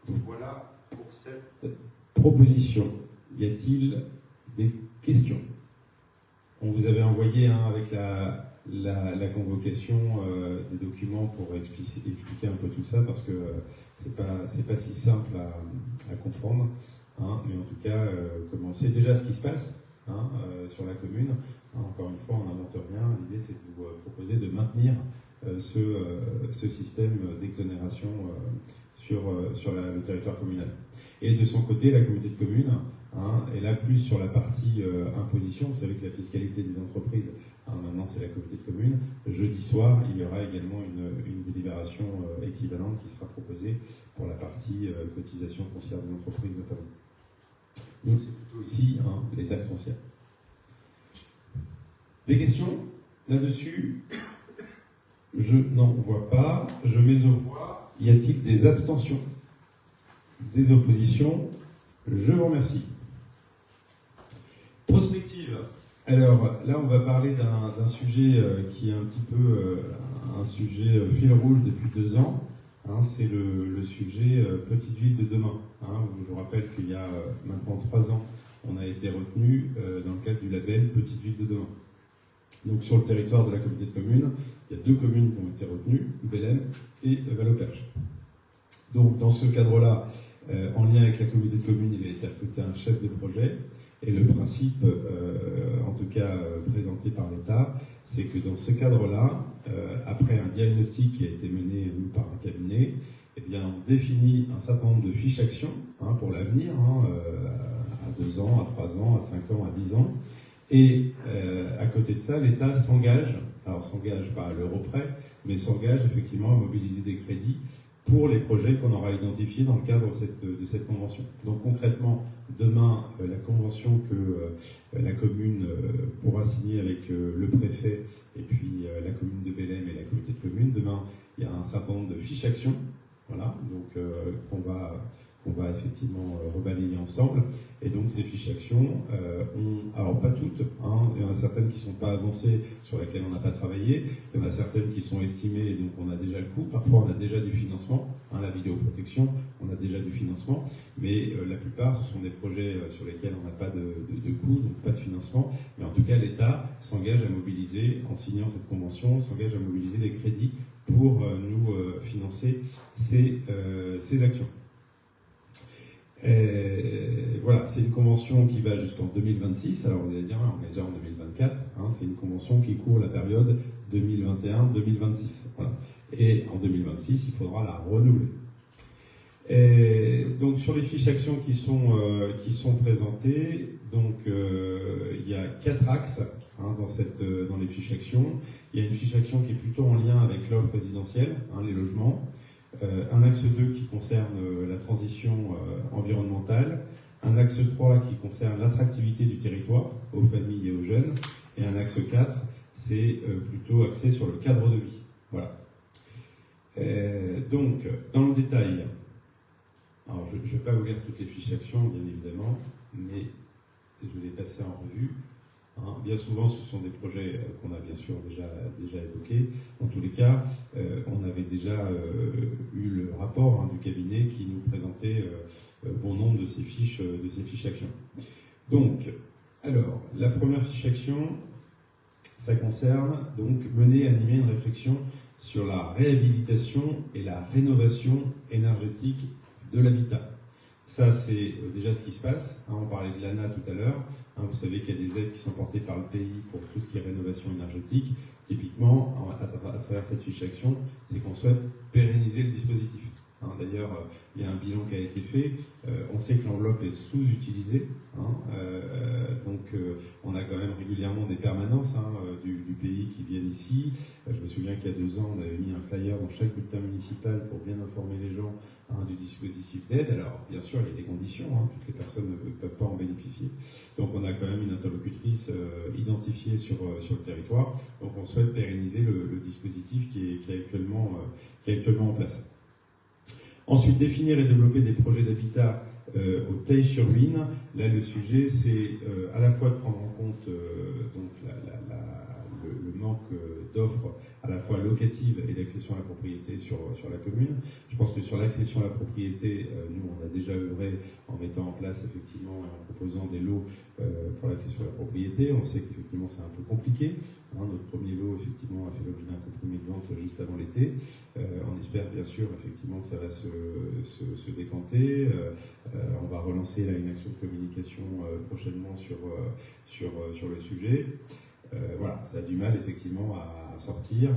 Donc voilà pour cette proposition. Y a-t-il des questions? On vous avait envoyé avec la convocation des documents pour expliquer un peu tout ça, parce que c'est pas si simple à comprendre. Hein, mais en tout cas, on sait déjà ce qui se passe sur la commune. Encore une fois, on n'invente rien. L'idée, c'est de vous proposer de maintenir ce système d'exonération sur le territoire communal. Et de son côté, la communauté de communes est là plus sur la partie imposition. Vous savez que la fiscalité des entreprises, maintenant c'est la communauté de communes. Jeudi soir, il y aura également une délibération équivalente qui sera proposée pour la partie cotisation foncière des entreprises notamment. Donc c'est plutôt ici les taxes foncières. Des questions là-dessus? Je n'en vois pas. Je mets aux voix. Y a-t-il des abstentions? Des oppositions? Je vous remercie. Prospective. Alors là, on va parler d'un sujet qui est un petit peu un sujet fil rouge depuis 2 ans. C'est le sujet Petite Ville de demain. Je vous rappelle qu'il y a maintenant 3 ans, on a été retenu dans le cadre du label Petite Ville de demain. Donc sur le territoire de la communauté de communes, il y a 2 communes qui ont été retenues, Bellem et Valoperche. Donc dans ce cadre-là, en lien avec la communauté de communes, il a été recruté un chef de projet. Et le principe, en tout cas présenté par l'État, c'est que dans ce cadre-là, après un diagnostic qui a été mené par un cabinet, eh bien, on définit un certain nombre de fiches actions pour l'avenir, à 2 ans, à 3 ans, à 5 ans, à 10 ans. Et à côté de ça, l'État s'engage, alors s'engage pas à l'euro près, mais s'engage effectivement à mobiliser des crédits pour les projets qu'on aura identifiés dans le cadre de cette convention. Donc concrètement, demain, la convention que la commune pourra signer avec le préfet et puis la commune de Bellem et la communauté de communes, demain, il y a un certain nombre de fiches actions, voilà, donc qu'on va effectivement rebalayer ensemble. Et donc ces fiches actions, alors pas toutes, il y en a certaines qui ne sont pas avancées, sur lesquelles on n'a pas travaillé, il y en a certaines qui sont estimées, et donc on a déjà le coût, parfois on a déjà du financement, la vidéoprotection, on a déjà du financement, mais la plupart ce sont des projets sur lesquels on n'a pas de coût, donc pas de financement, mais en tout cas l'État s'engage à mobiliser, en signant cette convention, s'engage à mobiliser des crédits pour nous financer ces actions. Voilà, c'est une convention qui va jusqu'en 2026. Alors vous allez dire, on est déjà en 2024. C'est une convention qui court la période 2021-2026. Voilà. Et en 2026, il faudra la renouveler. Donc sur les fiches actions qui sont présentées, donc il y a 4 axes dans les fiches actions. Il y a une fiche action qui est plutôt en lien avec l'offre résidentielle, les logements. Un axe 2 qui concerne la transition environnementale, un axe 3 qui concerne l'attractivité du territoire aux familles et aux jeunes, et un axe 4, c'est plutôt axé sur le cadre de vie. Voilà. Donc, dans le détail, alors je ne vais pas vous lire toutes les fiches actions, bien évidemment, mais je vais les passer en revue. Hein. Bien souvent, ce sont des projets qu'on a bien sûr déjà évoqués. En tous les cas, on avait déjà eu le rapport du cabinet qui nous présentait bon nombre de ces fiches actions. Donc, alors, la première fiche action, ça concerne donc mener et animer une réflexion sur la réhabilitation et la rénovation énergétique de l'habitat. Ça, c'est déjà ce qui se passe. Hein, on parlait de l'ANA tout à l'heure. Hein, vous savez qu'il y a des aides qui sont portées par le pays pour tout ce qui est rénovation énergétique. Typiquement, à travers cette fiche action, c'est qu'on souhaite pérenniser le dispositif. Hein, d'ailleurs, il y a un bilan qui a été fait. On sait que l'enveloppe est sous-utilisée. Hein, on a quand même régulièrement des permanences du pays qui viennent ici. Je me souviens qu'il y a 2 ans, on avait mis un flyer dans chaque bulletin municipal pour bien informer les gens du dispositif d'aide. Alors, bien sûr, il y a des conditions. Toutes les personnes ne peuvent pas en bénéficier. Donc, on a quand même une interlocutrice identifiée sur le territoire. Donc, on souhaite pérenniser le dispositif qui est actuellement en place. Ensuite, définir et développer des projets d'habitat au Teil-sur-Huisne. Là, le sujet, c'est à la fois de prendre en compte donc le manque d'offres à la fois locatives et d'accession à la propriété sur la commune. Je pense que sur l'accession à la propriété, nous, on a déjà œuvré en mettant en place, effectivement, et en proposant des lots pour l'accession à la propriété. On sait qu'effectivement, c'est un peu compliqué. Notre premier lot, effectivement, a fait l'objet d'un compromis de vente juste avant l'été. On espère, bien sûr, effectivement, que ça va se décanter. On va relancer là, une action de communication prochainement sur le sujet. Voilà, ça a du mal effectivement à sortir,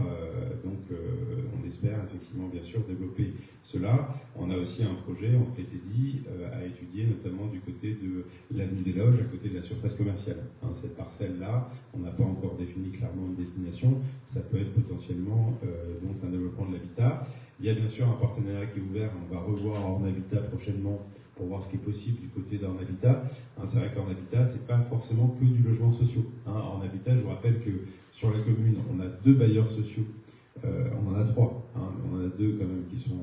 donc on espère effectivement bien sûr développer cela. On a aussi un projet, on se l'était dit, à étudier notamment du côté de l'avenue des Loges, à côté de la surface commerciale. Cette parcelle-là, on n'a pas encore défini clairement une destination, ça peut être potentiellement donc un développement de l'habitat. Il y a bien sûr un partenariat qui est ouvert, on va revoir Orne Habitat prochainement pour voir ce qui est possible du côté d'Orne Habitat. C'est vrai qu'Orne Habitat, c'est pas forcément que du logement social. Orne Habitat, je vous rappelle que sur la commune, on a 2 bailleurs sociaux. On en a 3. On en a 2 quand même qui sont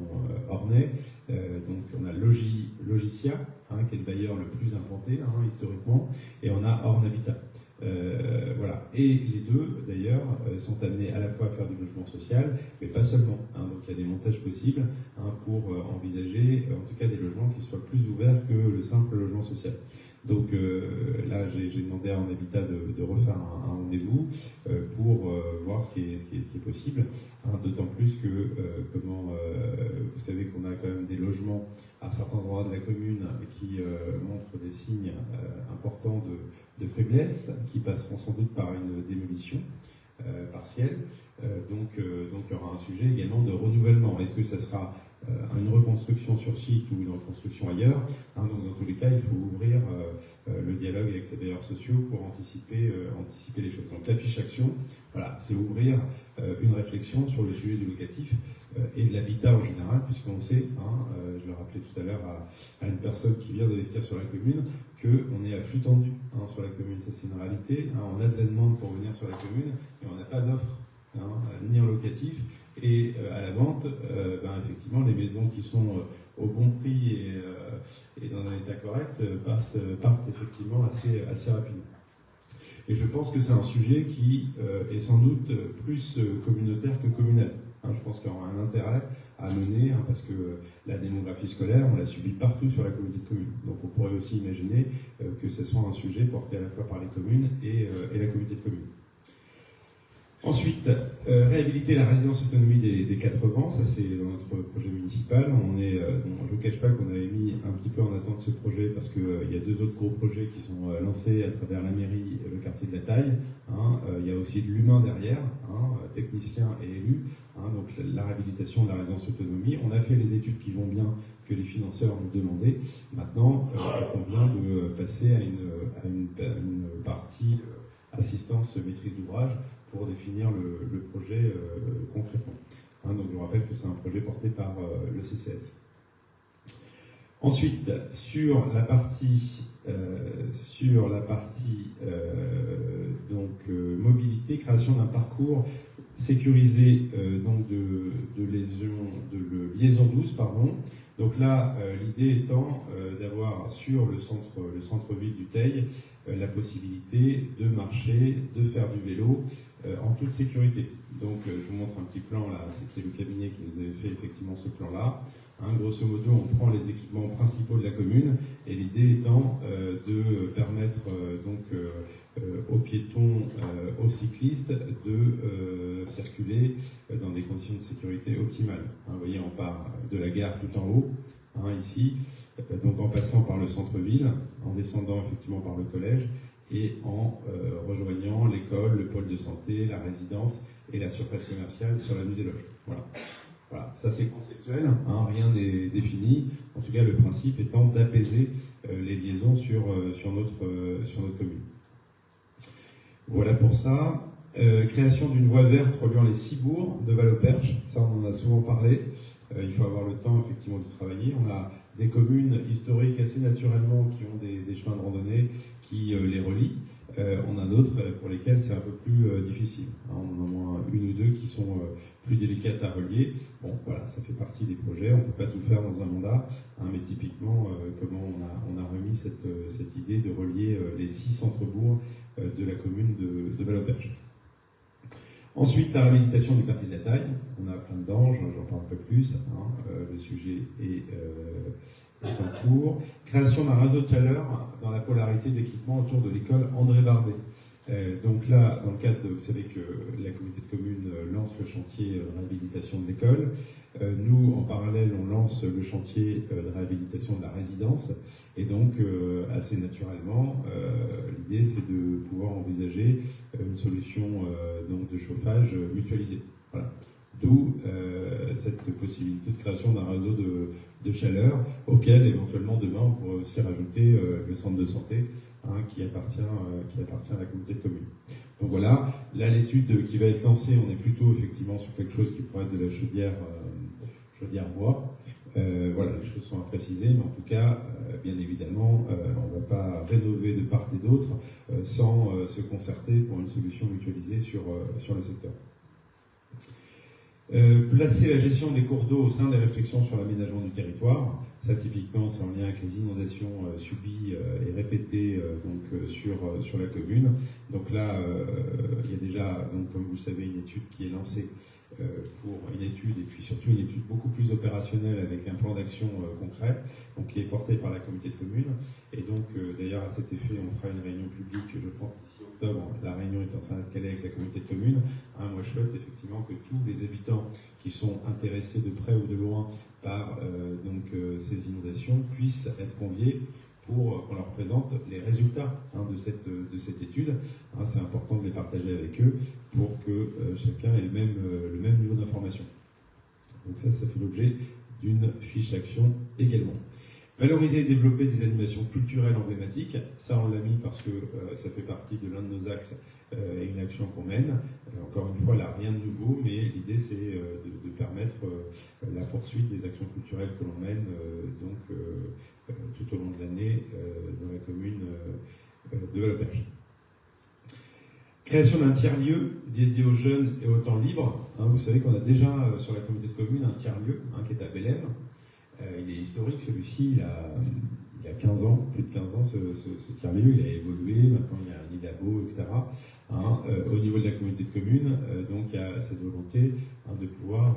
ornais. Donc on a Logicia, qui est le bailleur le plus implanté historiquement, et on a Orne Habitat. Voilà. Et les 2, d'ailleurs, sont amenés à la fois à faire du logement social, mais pas seulement. Donc il y a des montages possibles pour envisager, en tout cas, des logements qui soient plus ouverts que le simple logement social. Donc là, j'ai demandé à Orne Habitat de refaire un rendez-vous pour voir ce qui est possible. D'autant plus que, vous savez qu'on a quand même des logements à certains endroits de la commune qui montrent des signes importants de faiblesse, qui passeront sans doute par une démolition partielle. Donc il y aura un sujet également de renouvellement. Est-ce que ça sera une reconstruction sur site ou une reconstruction ailleurs? Donc dans tous les cas, il faut ouvrir le dialogue avec ces bailleurs sociaux pour anticiper les choses. Donc la fiche action, voilà, c'est ouvrir une réflexion sur le sujet du locatif et de l'habitat en général, puisqu'on sait, je le rappelais tout à l'heure à une personne qui vient d'investir sur la commune, qu'on est à flux tendu sur la commune. Ça, c'est une réalité. On a de la demande pour venir sur la commune, mais on n'a pas d'offre, ni en locatif. Et à la vente, effectivement, les maisons qui sont au bon prix et dans un état correct partent effectivement assez rapidement. Et je pense que c'est un sujet qui est sans doute plus communautaire que communal. Je pense qu'il y aura un intérêt à mener, parce que la démographie scolaire, on la subit partout sur la communauté de communes. Donc on pourrait aussi imaginer que ce soit un sujet porté à la fois par les communes et la communauté de communes. Ensuite, réhabiliter la résidence autonomie des 4 vents, ça c'est dans notre projet municipal. Je ne vous cache pas qu'on avait mis un petit peu en attente ce projet parce qu'il y a 2 autres gros projets qui sont lancés à travers la mairie et le quartier de la Taille. Il y a aussi de l'humain derrière, techniciens et élus. Donc la réhabilitation de la résidence autonomie. On a fait les études qui vont bien, que les financeurs nous demandaient. Maintenant, il convient de passer à une partie assistance maîtrise d'ouvrage pour définir le projet concrètement. Donc je vous rappelle que c'est un projet porté par le CCS. Ensuite, sur la partie mobilité, création d'un parcours sécurisé donc de liaison douce, pardon. Donc là, l'idée étant d'avoir sur le centre-ville du Teil la possibilité de marcher, de faire du vélo en toute sécurité. Donc je vous montre un petit plan là, c'était le cabinet qui nous avait fait effectivement ce plan-là. Grosso modo, on prend les équipements principaux de la commune et l'idée étant de permettre aux piétons, aux cyclistes de circuler dans des conditions de sécurité optimales. Vous voyez, on part de la gare tout en haut, ici, donc en passant par le centre-ville, en descendant effectivement par le collège et en rejoignant l'école, le pôle de santé, la résidence et la surface commerciale sur l'avenue des Loges. Voilà, ça c'est conceptuel, rien n'est défini. En tout cas, le principe étant d'apaiser les liaisons sur notre commune. Voilà pour ça. Création d'une voie verte reliant les 6 bourgs de Val-au-Perche. Ça, on en a souvent parlé. Il faut avoir le temps, effectivement, d'y travailler. On a des communes historiques assez naturellement qui ont des chemins de randonnée qui les relient. On a d'autres pour lesquels c'est un peu plus difficile. On en a au moins une ou deux qui sont plus délicates à relier. Bon, voilà, ça fait partie des projets. On ne peut pas tout faire dans un mandat, mais typiquement, comment on a remis cette idée de relier les 6 centres-bourgs de la commune de Val-au-Perche. Ensuite, la réhabilitation du quartier de la Taille. On a plein dedans, j'en parle un peu plus. Le sujet est en cours. Création d'un réseau de chaleur dans la polarité d'équipement autour de l'école André Barbet. Donc là, dans le cadre vous savez que la communauté de communes lance le chantier de réhabilitation de l'école. Nous, en parallèle, on lance le chantier de réhabilitation de la résidence. Et donc, assez naturellement, l'idée, c'est de pouvoir envisager une solution de chauffage mutualisé. Voilà. D'où cette possibilité de création d'un réseau de chaleur auquel, éventuellement, demain, on pourrait aussi rajouter le centre de santé qui appartient à la communauté de communes. Donc voilà, là, l'étude qui va être lancée, on est plutôt, effectivement, sur quelque chose qui pourrait être de la chaudière bois. Voilà, les choses sont à préciser, mais en tout cas, bien évidemment, on ne va pas rénover de part et d'autre sans se concerter pour une solution mutualisée sur le secteur. Placer la gestion des cours d'eau au sein des réflexions sur l'aménagement du territoire. Ça, typiquement, c'est en lien avec les inondations subies et répétées sur la commune. Donc là, il y a déjà, comme vous le savez, une étude qui est lancée pour une étude, et puis surtout une étude beaucoup plus opérationnelle avec un plan d'action concret, donc qui est porté par la communauté de communes. Et donc, d'ailleurs, à cet effet, on fera une réunion publique, je pense, d'ici octobre. La réunion est en train d'être calée avec la communauté de communes. Moi, je souhaite effectivement que tous les habitants qui sont intéressés de près ou de loin par ces inondations puissent être conviés pour qu'on leur présente les résultats de cette étude. C'est important de les partager avec eux pour que chacun ait le même niveau d'information. Donc ça fait l'objet d'une fiche action également. Valoriser et développer des animations culturelles emblématiques, ça on l'a mis parce que ça fait partie de l'un de nos axes et une action qu'on mène. Encore une fois, là, rien de nouveau, mais l'idée c'est de permettre la poursuite des actions culturelles que l'on mène tout au long de l'année dans la commune de Val-au-Perche. Création d'un tiers-lieu dédié aux jeunes et au temps libre. Vous savez qu'on a déjà sur la communauté de communes un tiers-lieu qui est à Bélem. Il est historique, celui-ci, il a 15 ans, plus de 15 ans, ce tiers-lieu, il a évolué, maintenant il y a un labo, etc. Au niveau de la communauté de communes, donc il y a cette volonté de pouvoir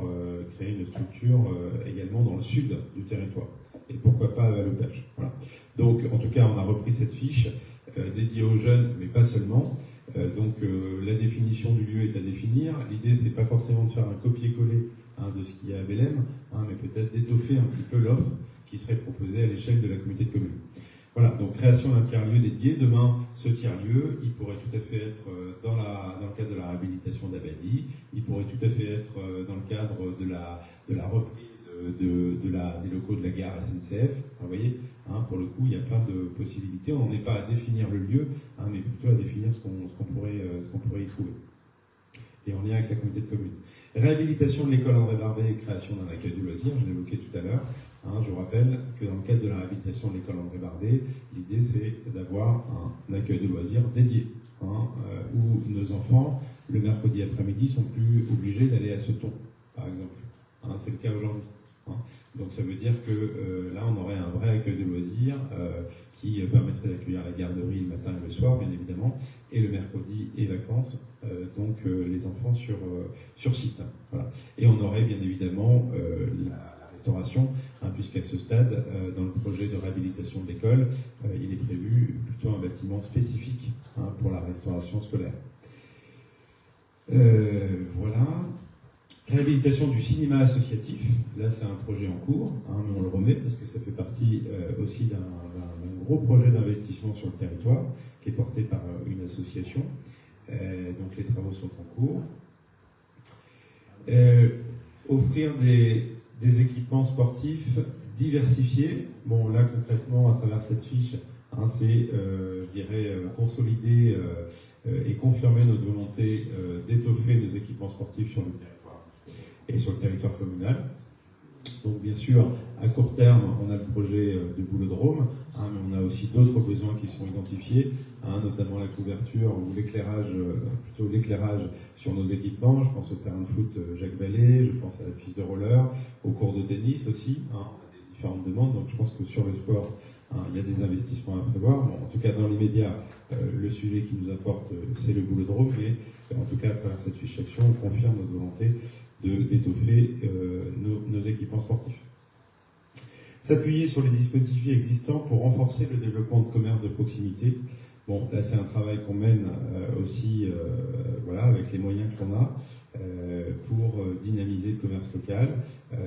créer une structure également dans le sud du territoire. Et pourquoi pas à Val-au-Perche. Voilà. Donc, en tout cas, on a repris cette fiche dédiée aux jeunes, mais pas seulement. La définition du lieu est à définir. L'idée, c'est pas forcément de faire un copier-coller de ce qu'il y a à Bélem, mais peut-être d'étoffer un petit peu l'offre qui serait proposée à l'échelle de la communauté de communes. Voilà, donc création d'un tiers-lieu dédié. Demain, ce tiers-lieu, il pourrait tout à fait être dans le cadre de la réhabilitation d'Abadie, il pourrait tout à fait être dans le cadre de la reprise des locaux de la gare SNCF. Vous voyez, pour le coup, il y a plein de possibilités. On n'en est pas à définir le lieu, mais plutôt à définir ce qu'on pourrait y trouver. Et en lien avec la communauté de communes. Réhabilitation de l'école André Barbet et création d'un accueil du loisir, je l'ai évoqué tout à l'heure. Je vous rappelle que dans le cadre de la réhabilitation de l'école André Barbet, l'idée c'est d'avoir un accueil de loisirs dédié, où nos enfants le mercredi après-midi, ne sont plus obligés d'aller à Ceton, par exemple. Hein, c'est le cas aujourd'hui. Hein. Donc ça veut dire que là, on aurait un vrai accueil de loisirs qui permettrait d'accueillir la garderie le matin et le soir, bien évidemment, et le mercredi et vacances, donc les enfants sur site. Voilà. Et on aurait bien évidemment la restauration, hein, puisqu'à ce stade, dans le projet de réhabilitation de l'école, il est prévu plutôt un bâtiment spécifique, hein, pour la restauration scolaire. Voilà. Réhabilitation du cinéma associatif, là c'est un projet en cours, hein, mais on le remet parce que ça fait partie aussi d'un gros projet d'investissement sur le territoire qui est porté par une association. Donc les travaux sont en cours. Offrir des équipements sportifs diversifiés. Bon, là concrètement, à travers cette fiche, hein, c'est, je dirais, consolider et confirmer notre volonté d'étoffer nos équipements sportifs sur le territoire et sur le territoire communal. Donc bien sûr, à court terme, on a le projet de Boulodrome, hein, mais on a aussi d'autres besoins qui sont identifiés, hein, notamment la couverture ou l'éclairage, plutôt l'éclairage sur nos équipements. Je pense au terrain de foot Jacques Vallée, je pense à la piste de roller, au cours de tennis aussi. Hein, on a des différentes demandes, donc je pense que sur le sport, hein, il y a des investissements à prévoir. Bon, en tout cas, dans l'immédiat, le sujet qui nous importe, c'est le Boulodrome, mais en tout cas, à travers cette fiche d'action, on confirme notre volonté d'étoffer nos équipements sportifs. S'appuyer sur les dispositifs existants pour renforcer le développement de commerce de proximité. Bon, là c'est un travail qu'on mène aussi voilà, avec les moyens qu'on a pour dynamiser le commerce local.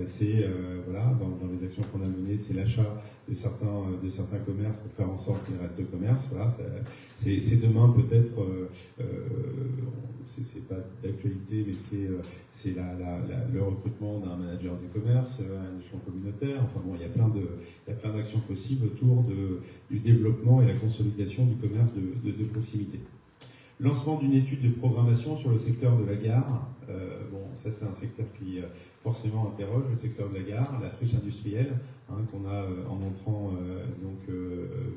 C'est voilà, dans les actions qu'on a menées, c'est l'achat de certains commerces pour faire en sorte qu'il reste commerce. Voilà, c'est demain peut-être, c'est pas d'actualité, mais c'est le recrutement d'un manager du commerce à un échelon communautaire. Enfin bon, il y a plein d'actions possibles autour du développement et la consolidation du commerce de proximité. Lancement d'une étude de programmation sur le secteur de la gare. Bon, ça c'est un secteur qui forcément interroge, le secteur de la gare, la friche industrielle, hein, qu'on a en entrant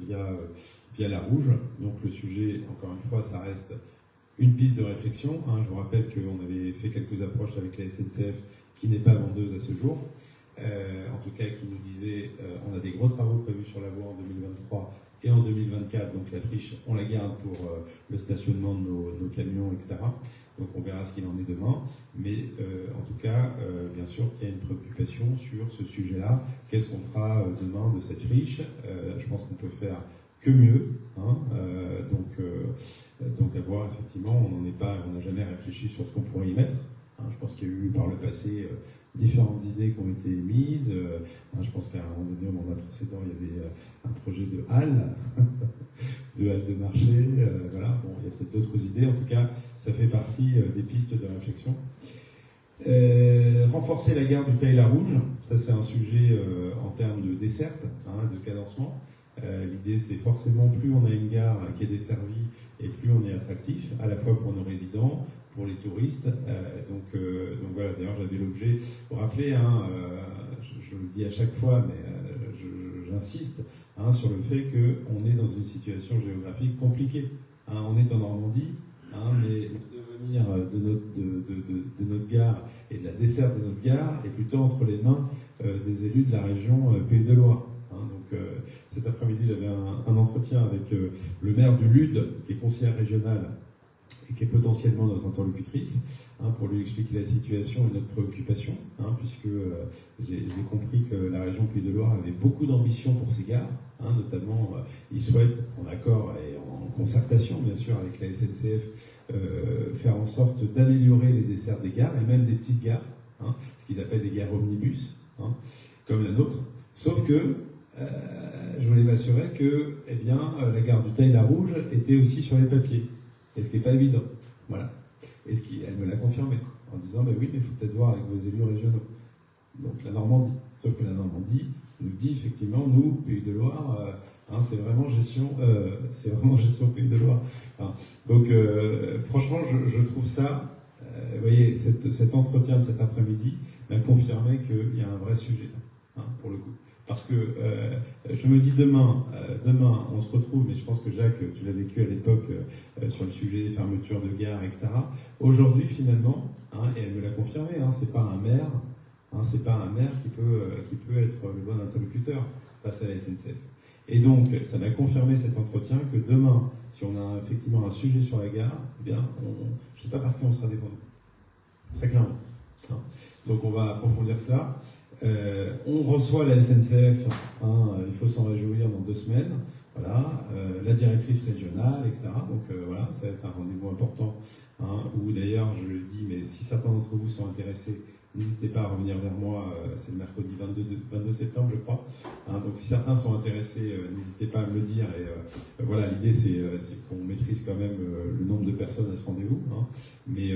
via la Rouge. Donc le sujet, encore une fois, ça reste une piste de réflexion. Hein. Je vous rappelle qu'on avait fait quelques approches avec la SNCF qui n'est pas vendeuse à ce jour. En tout cas, qui nous disait on a des gros travaux prévus sur la voie en 2023 et en 2024, donc la friche, on la garde pour le stationnement de nos camions, etc. Donc on verra ce qu'il en est demain. Mais en tout cas, bien sûr qu'il y a une préoccupation sur ce sujet-là. Qu'est-ce qu'on fera demain de cette friche? Je pense qu'on peut faire que mieux. Hein, donc à voir, effectivement, on n'a jamais réfléchi sur ce qu'on pourrait y mettre. Hein, je pense qu'il y a eu par le passé différentes idées qui ont été émises. Je pense qu'à un moment donné, au mandat précédent, il y avait un projet de halle, de marché. Voilà. Bon, il y a peut-être d'autres idées. En tout cas, ça fait partie des pistes de réflexion. Renforcer la gare du Taille-la-Rouge, ça c'est un sujet en termes de desserte, hein, de cadencement. L'idée, c'est forcément plus on a une gare qui est desservie et plus on est attractif, à la fois pour nos résidents, pour les touristes. Donc voilà, d'ailleurs j'avais l'objet, vous vous rappelez, hein, je le dis à chaque fois, mais j'insiste hein, sur le fait qu'on est dans une situation géographique compliquée. Hein, on est en Normandie, hein, mais le devenir de notre gare et de la desserte de notre gare est plutôt entre les mains des élus de la région Pays de Loire. Donc cet après-midi, j'avais un entretien avec le maire du Lude, qui est conseillère régionale et qui est potentiellement notre interlocutrice, hein, pour lui expliquer la situation et notre préoccupation, hein, puisque j'ai compris que la région Pays de Loire avait beaucoup d'ambition pour ces gares, hein, notamment ils souhaitent, en accord et en concertation bien sûr avec la SNCF, faire en sorte d'améliorer les desserts des gares et même des petites gares, hein, ce qu'ils appellent des gares omnibus, hein, comme la nôtre, sauf que je voulais m'assurer que la gare du Taille-la-Rouge était aussi sur les papiers. Et ce qui n'est pas évident. Voilà. Et elle me l'a confirmé en disant oui, mais il faut peut-être voir avec vos élus régionaux. Donc la Normandie. Sauf que la Normandie nous dit effectivement, nous, Pays de Loire, hein, c'est vraiment gestion Pays de Loire. Hein. Donc franchement, je trouve ça, vous voyez, cet entretien de cet après-midi m'a confirmé qu'il y a un vrai sujet, hein, pour le coup. Parce que je me dis demain, on se retrouve, mais je pense que Jacques, tu l'as vécu à l'époque sur le sujet des fermetures de gares, etc. Aujourd'hui, finalement, et elle me l'a confirmé, c'est pas un maire, c'est pas un maire qui peut être le bon interlocuteur face à la SNCF. Et donc, ça m'a confirmé cet entretien que demain, si on a effectivement un sujet sur la gare, eh bien, je ne sais pas par qui on sera défendu. Très clairement. Donc, on va approfondir cela. On reçoit la SNCF, il faut s'en réjouir dans 2 semaines. Voilà, la directrice régionale, etc. Donc voilà, ça va être un rendez-vous important. Où d'ailleurs, je le dis, mais si certains d'entre vous sont intéressés, n'hésitez pas à revenir vers moi, c'est le mercredi 22 septembre, je crois. Donc si certains sont intéressés, n'hésitez pas à me le dire. Et voilà, l'idée c'est qu'on maîtrise quand même le nombre de personnes à ce rendez-vous. Mais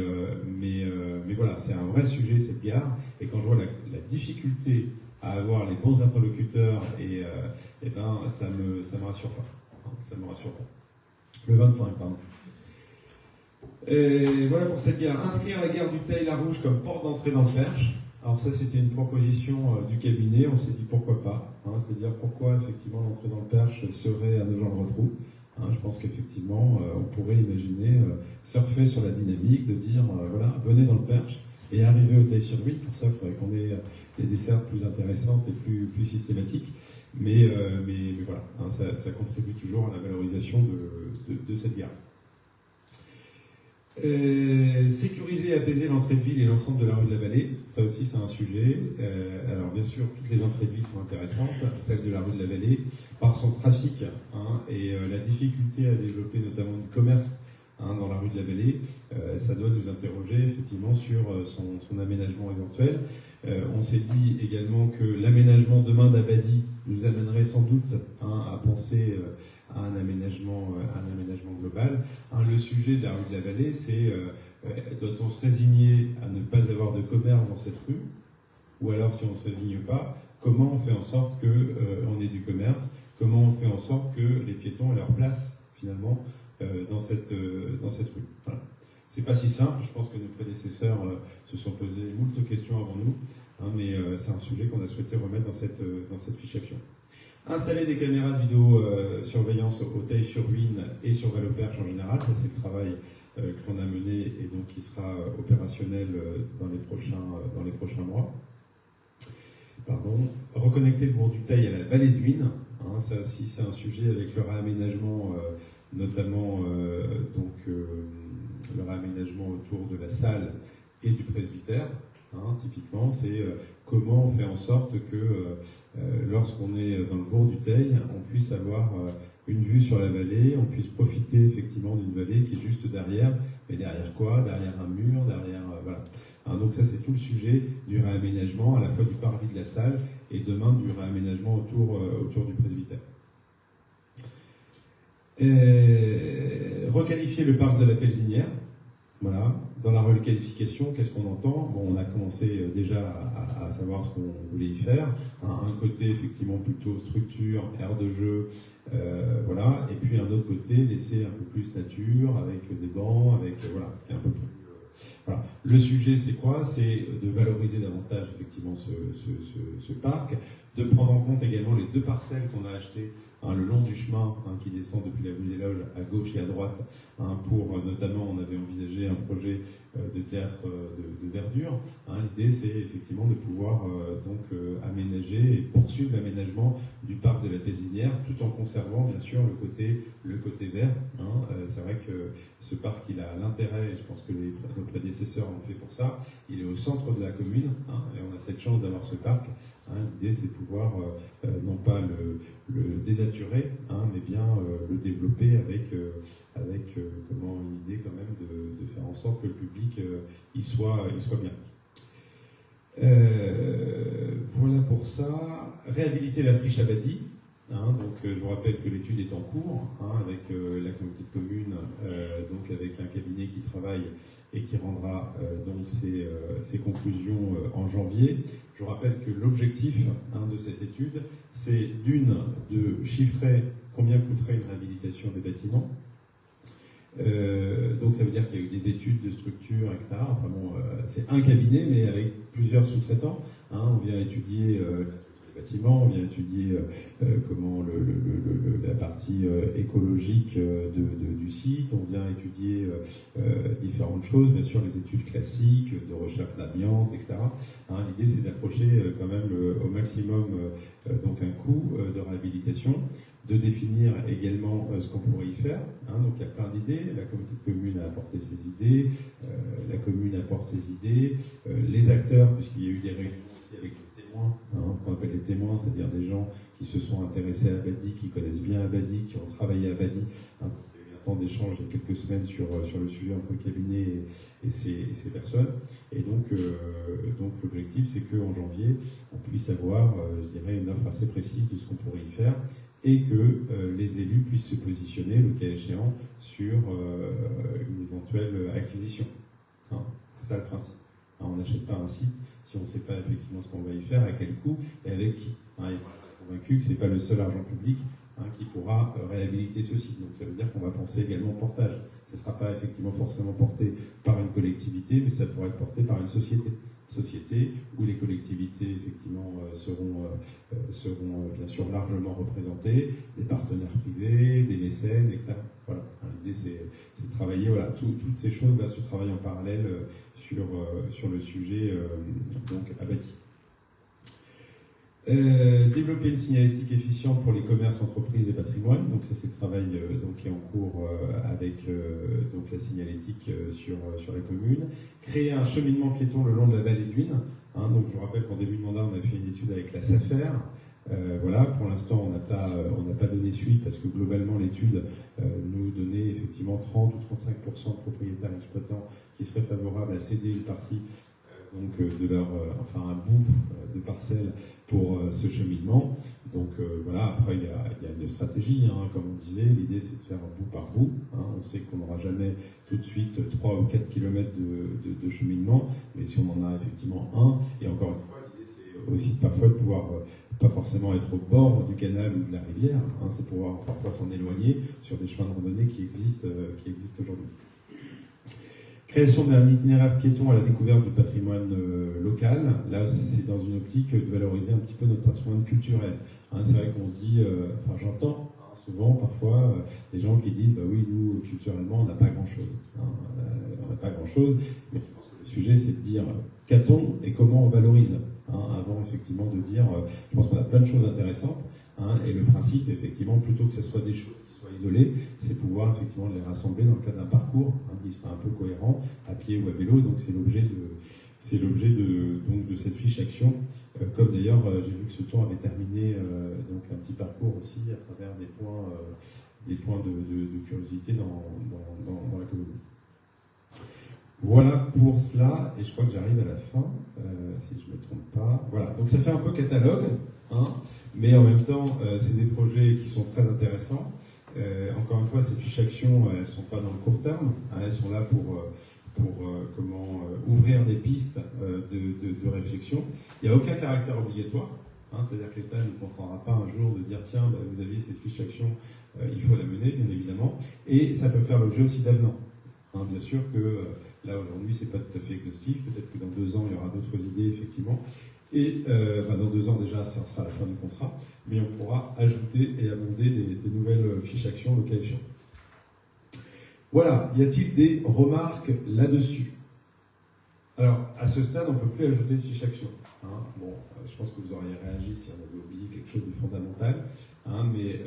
voilà, c'est un vrai sujet, cette gare. Et quand je vois la difficulté à avoir les bons interlocuteurs, et ben, ça me rassure pas. Ça me rassure pas. Le 25, pardon. Et voilà pour cette gare. Inscrire la gare du Teil-la-Rouge comme porte d'entrée dans le Perche. Alors ça, c'était une proposition du cabinet. On s'est dit pourquoi pas. C'est-à-dire pourquoi effectivement l'entrée dans le Perche serait à Nogent-le-Rotrou. Je pense qu'effectivement, on pourrait imaginer surfer sur la dynamique de dire voilà, venez dans le Perche et arriver au Teil-sur-Huit. Pour ça, il faudrait qu'on ait des dessertes plus intéressantes et plus systématiques. Mais voilà, ça contribue toujours à la valorisation de cette gare. Sécuriser et apaiser l'entrée de ville et l'ensemble de la rue de la Vallée, ça aussi c'est un sujet. Alors bien sûr, toutes les entrées de ville sont intéressantes, celle de la rue de la Vallée, par son trafic et la difficulté à développer notamment du commerce dans la rue de la Vallée, ça doit nous interroger effectivement sur son aménagement éventuel. On s'est dit également que l'aménagement demain d'Abadie nous amènerait sans doute à penser à un aménagement global. Le sujet de la rue de la Vallée, c'est doit-on se résigner à ne pas avoir de commerce dans cette rue, ou alors si on ne se résigne pas, comment on fait en sorte qu'on ait du commerce, comment on fait en sorte que les piétons aient leur place finalement dans cette rue. Voilà. C'est pas si simple, je pense que nos prédécesseurs se sont posés moult questions avant nous, mais c'est un sujet qu'on a souhaité remettre dans cette fiche action. Installer des caméras de vidéosurveillance au Teil-sur-Huine et sur Valoperche en général, ça c'est le travail que l'on a mené et donc qui sera opérationnel dans les prochains mois. Pardon. Reconnecter le bourg du Teil à la vallée de Huine, ça aussi c'est un sujet avec le réaménagement, notamment le réaménagement autour de la salle et du presbytère. Typiquement, c'est comment on fait en sorte que lorsqu'on est dans le bourg du Teil, on puisse avoir une vue sur la vallée, on puisse profiter effectivement d'une vallée qui est juste derrière, mais derrière quoi? Derrière un mur, derrière... voilà. Donc ça, c'est tout le sujet du réaménagement, à la fois du parvis de la salle et demain du réaménagement autour du presbytère. Requalifier le parc de la Pelzinière. Voilà. Dans la requalification, qu'est-ce qu'on entend? Bon, on a commencé déjà à savoir ce qu'on voulait y faire. Un côté effectivement plutôt structure, aire de jeu, voilà. Et puis un autre côté, laisser un peu plus nature, avec des bancs, avec voilà, un peu plus. Voilà. Le sujet, c'est quoi? C'est de valoriser davantage effectivement ce parc, de prendre en compte également les 2 parcelles qu'on a achetées le long du chemin qui descend depuis l'avenue des Loges à gauche et à droite, pour notamment, on avait envisagé un projet de théâtre de verdure. L'idée, c'est effectivement de pouvoir aménager et poursuivre l'aménagement du parc de la Pelzinière, tout en conservant bien sûr le côté vert. C'est vrai que ce parc, il a l'intérêt, et je pense que nos prédécesseurs l'ont fait pour ça, il est au centre de la commune, et on a cette chance d'avoir ce parc. L'idée, c'est de pouvoir non pas le dénaturer, mais bien le développer avec une idée quand même de faire en sorte que le public y soit bien. Voilà pour ça. Réhabiliter la friche Abadie. Donc je vous rappelle que l'étude est en cours avec la communauté de communes, donc avec un cabinet qui travaille et qui rendra donc ses conclusions en janvier. Je vous rappelle que l'objectif de cette étude, c'est de chiffrer combien coûterait une réhabilitation des bâtiments. Donc ça veut dire qu'il y a eu des études de structure, etc. Enfin bon, c'est un cabinet, mais avec plusieurs sous-traitants. On vient étudier bâtiment, on vient étudier comment la partie écologique du site, on vient étudier différentes choses, bien sûr les études classiques de recherche d'amiante, etc. Hein, l'idée c'est d'approcher quand même au maximum donc un coût de réhabilitation, de définir également ce qu'on pourrait y faire. Hein, donc il y a plein d'idées, la communauté de communes a apporté ses idées, la commune apporte ses idées, les acteurs, puisqu'il y a eu des réunions aussi avec les témoins, hein, ce qu'on appelle les témoins, c'est-à-dire des gens qui se sont intéressés à Abadi, qui connaissent bien Abadi, qui ont travaillé à Abadi. Hein, il y a eu un temps d'échange il y a quelques semaines sur le sujet entre le cabinet et ces personnes. Et donc l'objectif, c'est qu'en janvier, on puisse avoir, je dirais, une offre assez précise de ce qu'on pourrait y faire, et que les élus puissent se positionner, le cas échéant, sur une éventuelle acquisition. Hein, c'est ça le principe. Hein, on n'achète pas un site si on ne sait pas effectivement ce qu'on va y faire, à quel coût et avec qui. Hein, et on est convaincu que ce n'est pas le seul argent public qui pourra réhabiliter ce site. Donc ça veut dire qu'on va penser également au portage. Ça ne sera pas effectivement forcément porté par une collectivité, mais ça pourrait être porté par une société où les collectivités effectivement seront bien sûr largement représentées, des partenaires privés, des mécènes, etc. Voilà. L'idée c'est de travailler, voilà, toutes ces choses-là se travaillent en parallèle sur le sujet donc Abadi. Développer une signalétique efficiente pour les commerces, entreprises et patrimoines. Donc ça c'est le travail qui est en cours avec donc la signalétique sur la commune. Créer un cheminement piéton le long de la vallée d'Huine. Hein, donc je vous rappelle qu'en début de mandat on a fait une étude avec la SAFER. Voilà, pour l'instant on n'a pas donné suite parce que globalement l'étude nous donnait effectivement 30 ou 35% de propriétaires exploitants qui seraient favorables à céder une partie donc de leur, un bout de parcelle pour ce cheminement. Donc voilà, après il y a une stratégie, hein, comme on disait, l'idée c'est de faire bout par bout. Hein. On sait qu'on n'aura jamais tout de suite 3 ou 4 km de cheminement, mais si on en a effectivement un, et encore une fois, l'idée c'est aussi parfois de pouvoir pas forcément être au bord du canal ou de la rivière, hein, c'est pouvoir parfois s'en éloigner sur des chemins de randonnée qui existent aujourd'hui. Création d'un itinéraire piéton à la découverte du patrimoine local. Là, c'est dans une optique de valoriser un petit peu notre patrimoine culturel. Hein, c'est vrai qu'on se dit, j'entends souvent, parfois, des gens qui disent, bah oui, nous, culturellement, on n'a pas grand-chose. Hein, on n'a pas grand-chose, mais je pense que le sujet, c'est de dire, qu'a-t-on et comment on valorise, hein, avant, effectivement, de dire, je pense qu'on a plein de choses intéressantes, hein, et le principe, effectivement, plutôt que ce soit des choses soit isolés, c'est pouvoir effectivement les rassembler dans le cadre d'un parcours qui sera un peu cohérent, à pied ou à vélo. Donc c'est l'objet de cette fiche action. Comme d'ailleurs, j'ai vu que ce temps avait terminé donc un petit parcours aussi à travers des points de curiosité dans la commune. Voilà pour cela, et je crois que j'arrive à la fin, si je ne me trompe pas. Voilà, donc ça fait un peu catalogue, hein, mais en même temps, c'est des projets qui sont très intéressants. Encore une fois, ces fiches actions, elles ne sont pas dans le court terme, hein, elles sont là pour ouvrir des pistes de réflexion. Il n'y a aucun caractère obligatoire, hein, c'est-à-dire que l'État ne comprendra pas un jour de dire tiens, vous avez cette fiche action, il faut la mener, bien évidemment, et ça peut faire l'objet aussi d'avenants. Hein, bien sûr que là aujourd'hui, c'est pas tout à fait exhaustif, peut-être que dans 2 ans, il y aura d'autres idées, effectivement. Et dans 2 ans déjà, ça sera la fin du contrat, mais on pourra ajouter et amender des nouvelles fiches actions le cas échéant. Voilà, y a-t-il des remarques là-dessus? Alors, à ce stade, on ne peut plus ajouter de fiches actions. Hein. Bon, je pense que vous auriez réagi si on avait oublié quelque chose de fondamental, hein, mais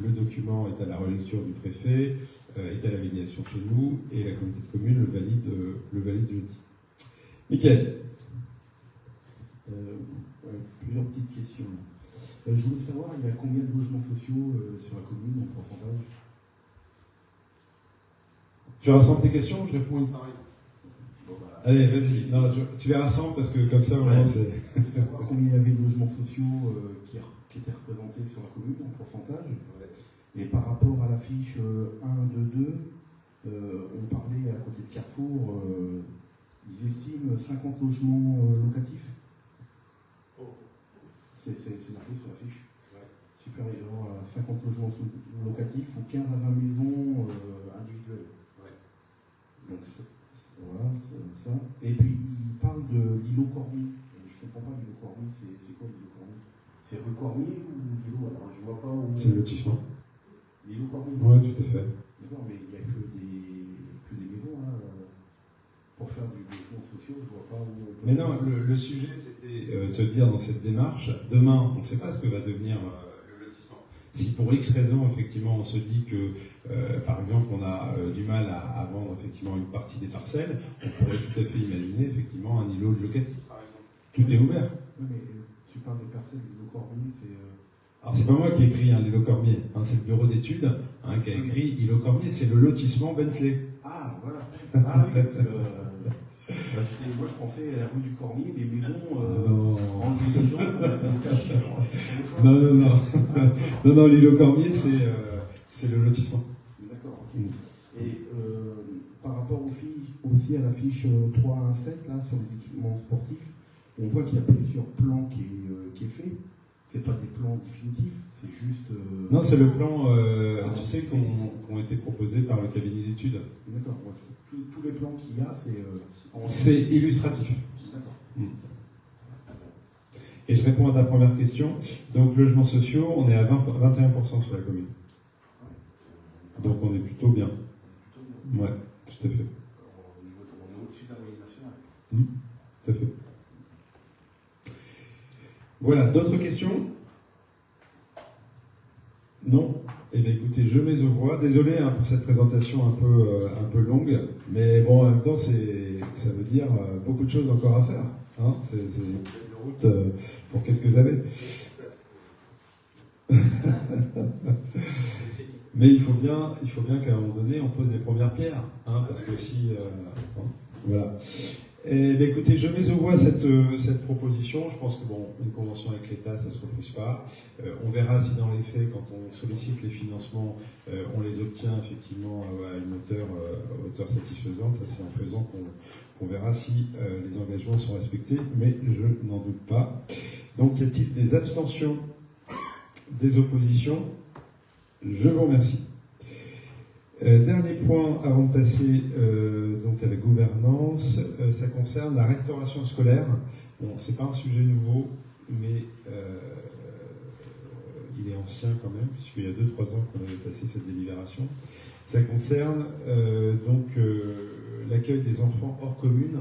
le document est à la relecture du préfet, est à la validation chez nous, et la communauté de communes le valide jeudi. Mickaël. Plusieurs petites questions. Je voulais savoir, il y a combien de logements sociaux sur la commune en pourcentage? Tu rassembles tes questions, je réponds une par une. Allez, vas-y. Non, tu les rassembles parce que comme ça, vraiment, c'est. Je voulais savoir combien il y avait de logements sociaux qui étaient représentés sur la commune en pourcentage. Et par rapport à la fiche 1, 2, 2, on parlait à côté de Carrefour, ils estiment 50 logements locatifs. C'est marqué sur la fiche. Ouais. Supérieur à 50 logements locatifs ou 15 à 20 maisons individuelles. Ouais. Donc voilà, c'est ça. Et puis il parle de l'îlot Cornu. Je ne comprends pas l'îlot Cormier, c'est quoi l'îlot Cormier? C'est rue Cormier ou l'îlot? Alors je vois pas où. C'est le lotissement. L'îlot Cormier? Oui, tout à fait. D'accord, mais il n'y a que des maisons là. Pour faire du logement social, je vois pas où. Mais non, le sujet c'était de te dire dans cette démarche, demain, on ne sait pas ce que va devenir le lotissement. Si pour X raisons, effectivement, on se dit que, par exemple, on a du mal à vendre effectivement une partie des parcelles, on pourrait tout à fait imaginer effectivement un îlot locatif, par exemple. Tout est ouvert. Oui, mais tu parles des parcelles de l'îlot Cormier, c'est. Alors c'est pas moi qui ai écrit l'îlot Cormier, c'est le bureau d'études qui a écrit îlot Cormier, c'est le lotissement Bensley. Ah, voilà. Ah oui, parce que. Moi, je pensais à la rue du Cormier, les maisons enlever les gens, Non, l'îlot Cormier, c'est le lotissement. D'accord, ok. Et par rapport aux filles, aussi à la fiche 3.1.7, là, sur les équipements sportifs, on voit qu'il y a plusieurs plans qui est fait. C'est pas des plans définitifs, c'est juste. Non, c'est le plan, tu sais, qui ont été proposés par le cabinet d'études. D'accord, ouais, tous les plans qu'il y a, c'est. C'est illustratif. D'accord. Et je réponds à ta première question. Donc, logements sociaux, on est à 21% sur la commune. Donc, on est plutôt bien. Ouais, tout à fait. On est au-dessus de la moyenne nationale. Tout à fait. Voilà, d'autres questions? Non? Eh bien écoutez, je mets aux voix. Désolé pour cette présentation un peu longue, mais bon, en même temps, ça veut dire beaucoup de choses encore à faire. C'est une route pour quelques années. Mais il faut bien qu'à un moment donné, on pose les premières pierres, parce que si... voilà. Eh bien, écoutez, je mets aux voix cette proposition. Je pense que une convention avec l'État, ça ne se refuse pas. On verra si dans les faits, quand on sollicite les financements, on les obtient effectivement à une hauteur satisfaisante. Ça, c'est en faisant qu'on verra si les engagements sont respectés, mais je n'en doute pas. Donc, y a-t-il des abstentions, des oppositions? Je vous remercie. Dernier point avant de passer donc à la gouvernance, ça concerne la restauration scolaire. Bon, c'est pas un sujet nouveau, mais il est ancien quand même, puisqu'il y a 2-3 ans qu'on avait passé cette délibération. Ça concerne l'accueil des enfants hors commune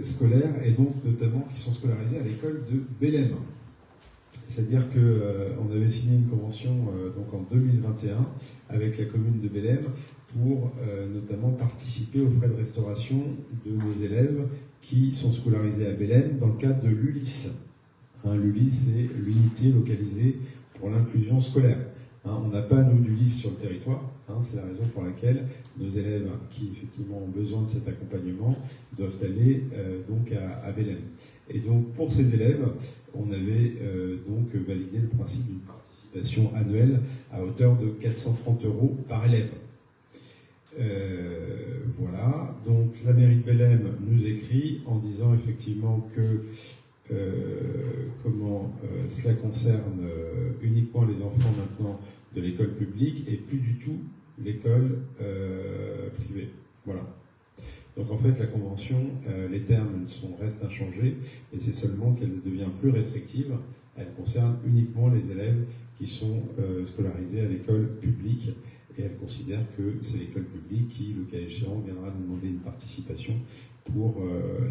scolaire, et donc notamment qui sont scolarisés à l'école de Bélem. C'est-à-dire qu'on avait signé une convention donc en 2021 avec la commune de Bélem pour notamment participer aux frais de restauration de nos élèves qui sont scolarisés à Bélem dans le cadre de l'ULIS. L'ULIS, c'est l'unité localisée pour l'inclusion scolaire. On n'a pas, nous, d'ULIS sur le territoire. C'est la raison pour laquelle nos élèves qui, effectivement, ont besoin de cet accompagnement doivent aller donc à Bélem. Et donc, pour ces élèves, on avait donc validé le principe d'une participation annuelle à hauteur de 430 € par élève. Voilà. Donc, la mairie de Bélem nous écrit en disant effectivement que cela concerne uniquement les enfants maintenant de l'école publique et plus du tout l'école privée. Voilà. Donc en fait, la convention, les termes restent inchangés, et c'est seulement qu'elle devient plus restrictive. Elle concerne uniquement les élèves qui sont scolarisés à l'école publique, et elle considère que c'est l'école publique qui, le cas échéant, viendra nous demander une participation pour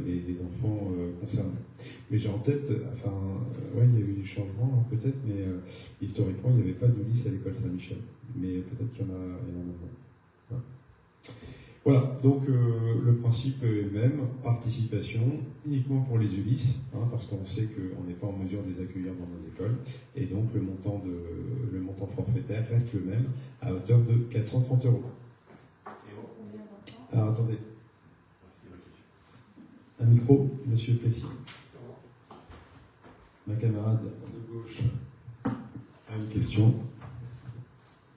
les enfants concernés. Mais j'ai en tête, il y a eu du changement peut-être, mais historiquement, il n'y avait pas de lycée à l'école Saint-Michel. Mais peut-être qu'il y en a maintenant. Voilà, donc le principe est le même, participation uniquement pour les ULIS, parce qu'on sait qu'on n'est pas en mesure de les accueillir dans nos écoles, et donc le montant forfaitaire reste le même, à hauteur de 430 €. Alors attendez, un micro, monsieur Plessis. Ma camarade de gauche a une question.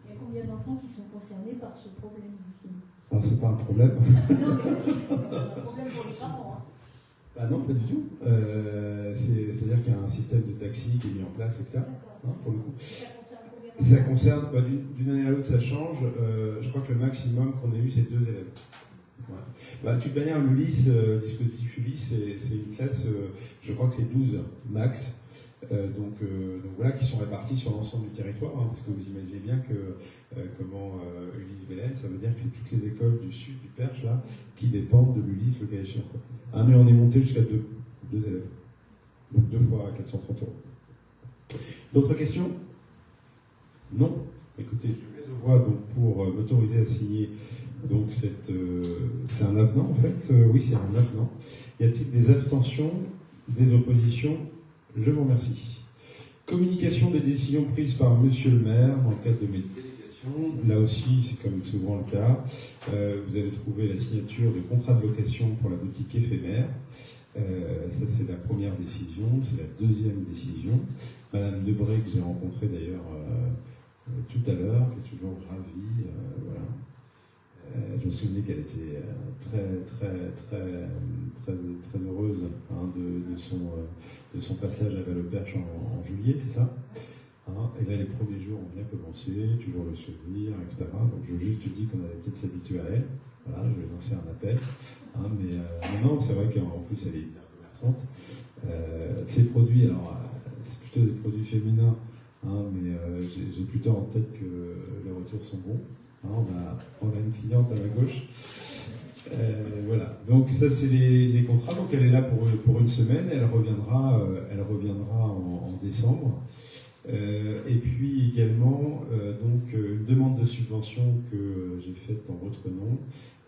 Il y a combien d'enfants qui sont concernés par ce problème, justement? Alors, c'est pas un problème. Non, mais c'est un problème pour les parents. Non, pas du tout. C'est-à-dire qu'il y a un système de taxi qui est mis en place, etc. Pour le coup. Ça concerne, d'une année à l'autre, ça change. Je crois que le maximum qu'on ait eu, c'est 2 élèves. Ouais. Bah, de toute manière, l'ULIS, dispositif ULIS, c'est une classe, je crois que c'est 12 max. Donc voilà, qui sont répartis sur l'ensemble du territoire, hein, parce que vous imaginez bien que Ulysse Belen, ça veut dire que c'est toutes les écoles du sud du Perche là qui dépendent de l'Ulysse, le cas échéant. Ah, mais on est monté jusqu'à deux élèves, donc 2 fois 430 euros. D'autres questions? Non? Écoutez, je mets aux voix donc pour m'autoriser à signer. Donc c'est un avenant en fait. Oui, c'est un avenant. Y a-t-il des abstentions, des oppositions? Je vous remercie. Communication des décisions prises par Monsieur le maire dans le cadre de mes délégations. Là aussi, c'est comme souvent le cas. Vous avez trouvé la signature de contrat de location pour la boutique éphémère. Ça, c'est la première décision. C'est la deuxième décision. Madame Debré, que j'ai rencontrée d'ailleurs tout à l'heure, qui est toujours ravie. Voilà. Je me souvenais qu'elle était très heureuse hein, de son passage à Val-au-Perche en juillet, c'est ça hein. Et là, les premiers jours ont bien commencé, toujours le sourire, etc. Donc, je juste te dis qu'on allait peut-être s'habituer à elle. Voilà, je vais lancer un appel. Hein, mais non, c'est vrai qu'en plus, elle est hyper commerçante. Ces produits, alors, c'est plutôt des produits féminins, hein, mais j'ai plutôt en tête que les retours sont bons. Hein, on a une cliente à ma gauche. Voilà. Donc ça c'est les contrats. Donc elle est là pour une semaine. Elle reviendra en décembre. Et puis également donc une demande de subvention que j'ai faite en votre nom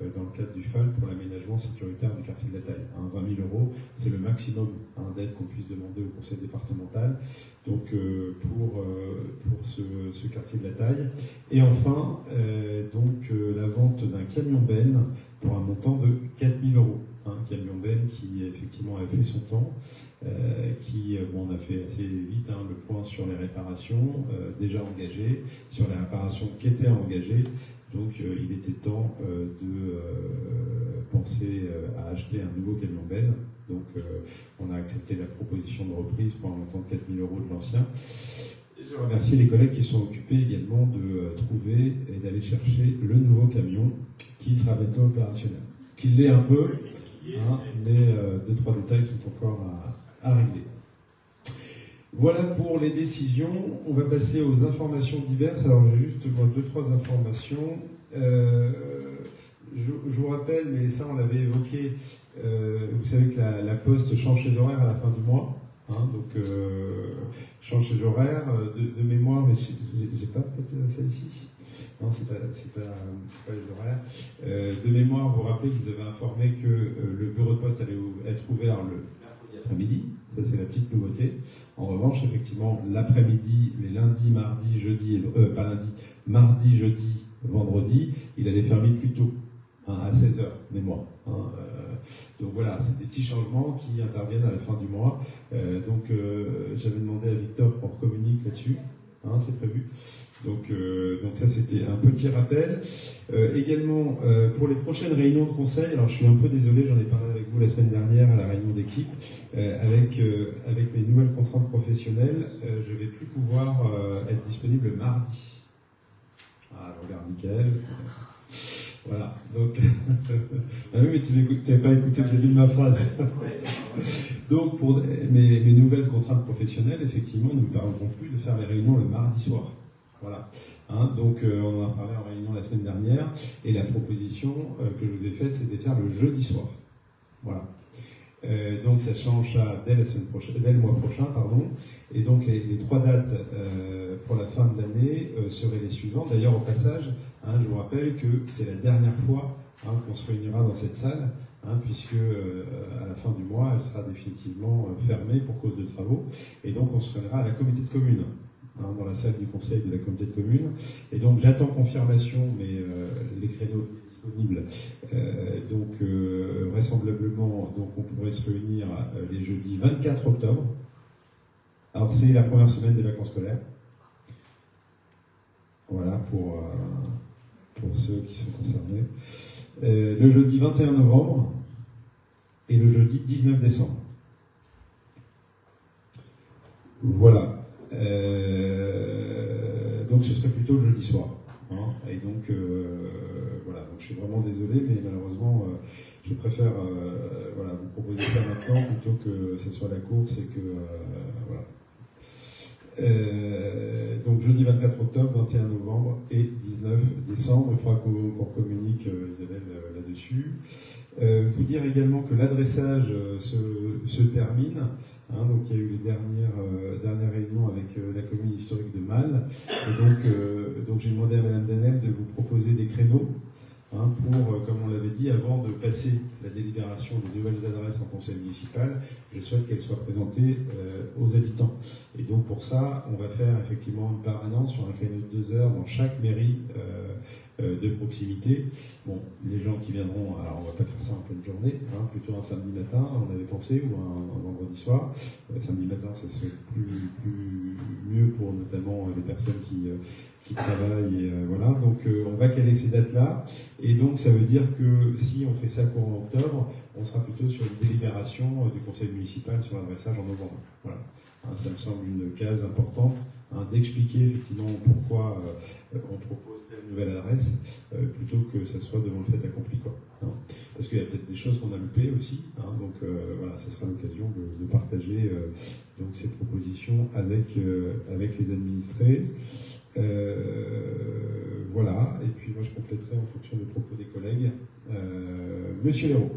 dans le cadre du FAL pour l'aménagement sécuritaire du quartier de la Taille. Hein, 20 000 €, c'est le maximum d'aide qu'on puisse demander au conseil départemental. Donc pour ce quartier de la Taille. Et enfin la vente d'un camion Ben pour un montant de 4 000 €. Un camion Ben qui effectivement a fait son temps, on a fait assez vite le point sur les réparations déjà engagées, sur les réparations qui étaient engagées. Donc il était temps de penser à acheter un nouveau camion Ben. Donc on a accepté la proposition de reprise pour un montant de 4 000 € de l'ancien. Et je remercie les collègues qui sont occupés également de trouver et d'aller chercher le nouveau camion qui sera bientôt opérationnel. Qu'il l'est un peu, mais 2-3 détails sont encore à régler. Voilà pour les décisions. On va passer aux informations diverses. Alors j'ai juste 2-3 informations. Je vous rappelle, mais ça on l'avait évoqué, vous savez que la Poste change ses horaires à la fin du mois. Donc change ses horaires de mémoire, mais j'ai pas peut-être ça ici. Non, c'est pas les horaires. De mémoire, vous vous rappelez qu'ils avaient informé que le bureau de poste allait être ouvert le mercredi après-midi. Ça, c'est la petite nouveauté. En revanche, effectivement, l'après-midi, les lundis, mardis, jeudi, mardi, jeudi, vendredi, il allait fermer plus tôt, à 16h, mémoire. Donc voilà, c'est des petits changements qui interviennent à la fin du mois. J'avais demandé à Victor qu'on communique là-dessus. C'est prévu. Donc ça c'était un petit rappel. Également pour les prochaines réunions de conseil, alors je suis un peu désolé, j'en ai parlé avec vous la semaine dernière à la réunion d'équipe, avec mes nouvelles contraintes professionnelles, je ne vais plus pouvoir être disponible mardi. Ah, je regarde Mickaël. Voilà, donc ah oui, mais tu n'avais pas écouté le début de ma phrase. Donc pour mes nouvelles contraintes professionnelles, effectivement, nous ne permettront plus de faire les réunions le mardi soir. Voilà. Donc on en a parlé en réunion la semaine dernière, et la proposition que je vous ai faite, c'est de faire le jeudi soir. Voilà. Donc ça change ça dès le mois prochain, pardon. Et donc les 3 dates pour la fin de l'année seraient les suivantes. D'ailleurs, au passage, je vous rappelle que c'est la dernière fois qu'on se réunira dans cette salle, puisque à la fin du mois, elle sera définitivement fermée pour cause de travaux. Et donc on se réunira à la communauté de communes, dans la salle du conseil de la communauté de communes. Et donc j'attends confirmation, mais les créneaux disponibles. Vraisemblablement, on pourrait se réunir les jeudis 24 octobre. Alors c'est la première semaine des vacances scolaires. Voilà pour ceux qui sont concernés. Le jeudi 21 novembre et le jeudi 19 décembre. Voilà. Donc ce serait plutôt le jeudi soir. Et donc voilà. Donc Donc je suis vraiment désolé, mais malheureusement, je préfère voilà, vous proposer ça maintenant plutôt que ce soit la course et que voilà. Donc jeudi 24 octobre, 21 novembre et 19 décembre. Il faudra qu'on communique, Isabelle, là-dessus. Vous dire également que l'adressage se termine. Hein, donc il y a eu les dernières réunions avec la commune historique de Malle. Et donc j'ai demandé à Madame Danel de vous proposer des créneaux. Hein, pour, comme on l'avait dit, avant de passer la délibération de nouvelles adresses en conseil municipal, je souhaite qu'elles soient présentées aux habitants. Et donc pour ça, on va faire effectivement une permanence sur un créneau de 2 heures dans chaque mairie de proximité. Bon, les gens qui viendront, alors on va pas faire ça en pleine journée, hein, plutôt un samedi matin, on avait pensé, ou un vendredi soir. Samedi matin, ça serait mieux pour notamment les personnes qui travaillent, et voilà. Donc on va caler ces dates-là, et donc ça veut dire que si on fait ça courant octobre, on sera plutôt sur une délibération du conseil municipal sur l'adressage en novembre. Voilà. Hein, ça me semble une case importante, hein, d'expliquer effectivement pourquoi on propose telle nouvelle adresse, plutôt que ça soit devant le fait accompli, quoi. Hein. Parce qu'il y a peut-être des choses qu'on a loupées aussi, hein, donc voilà, ça sera l'occasion de partager donc ces propositions avec les administrés. Voilà, et puis moi je compléterai en fonction des propos des collègues. Monsieur Léraud.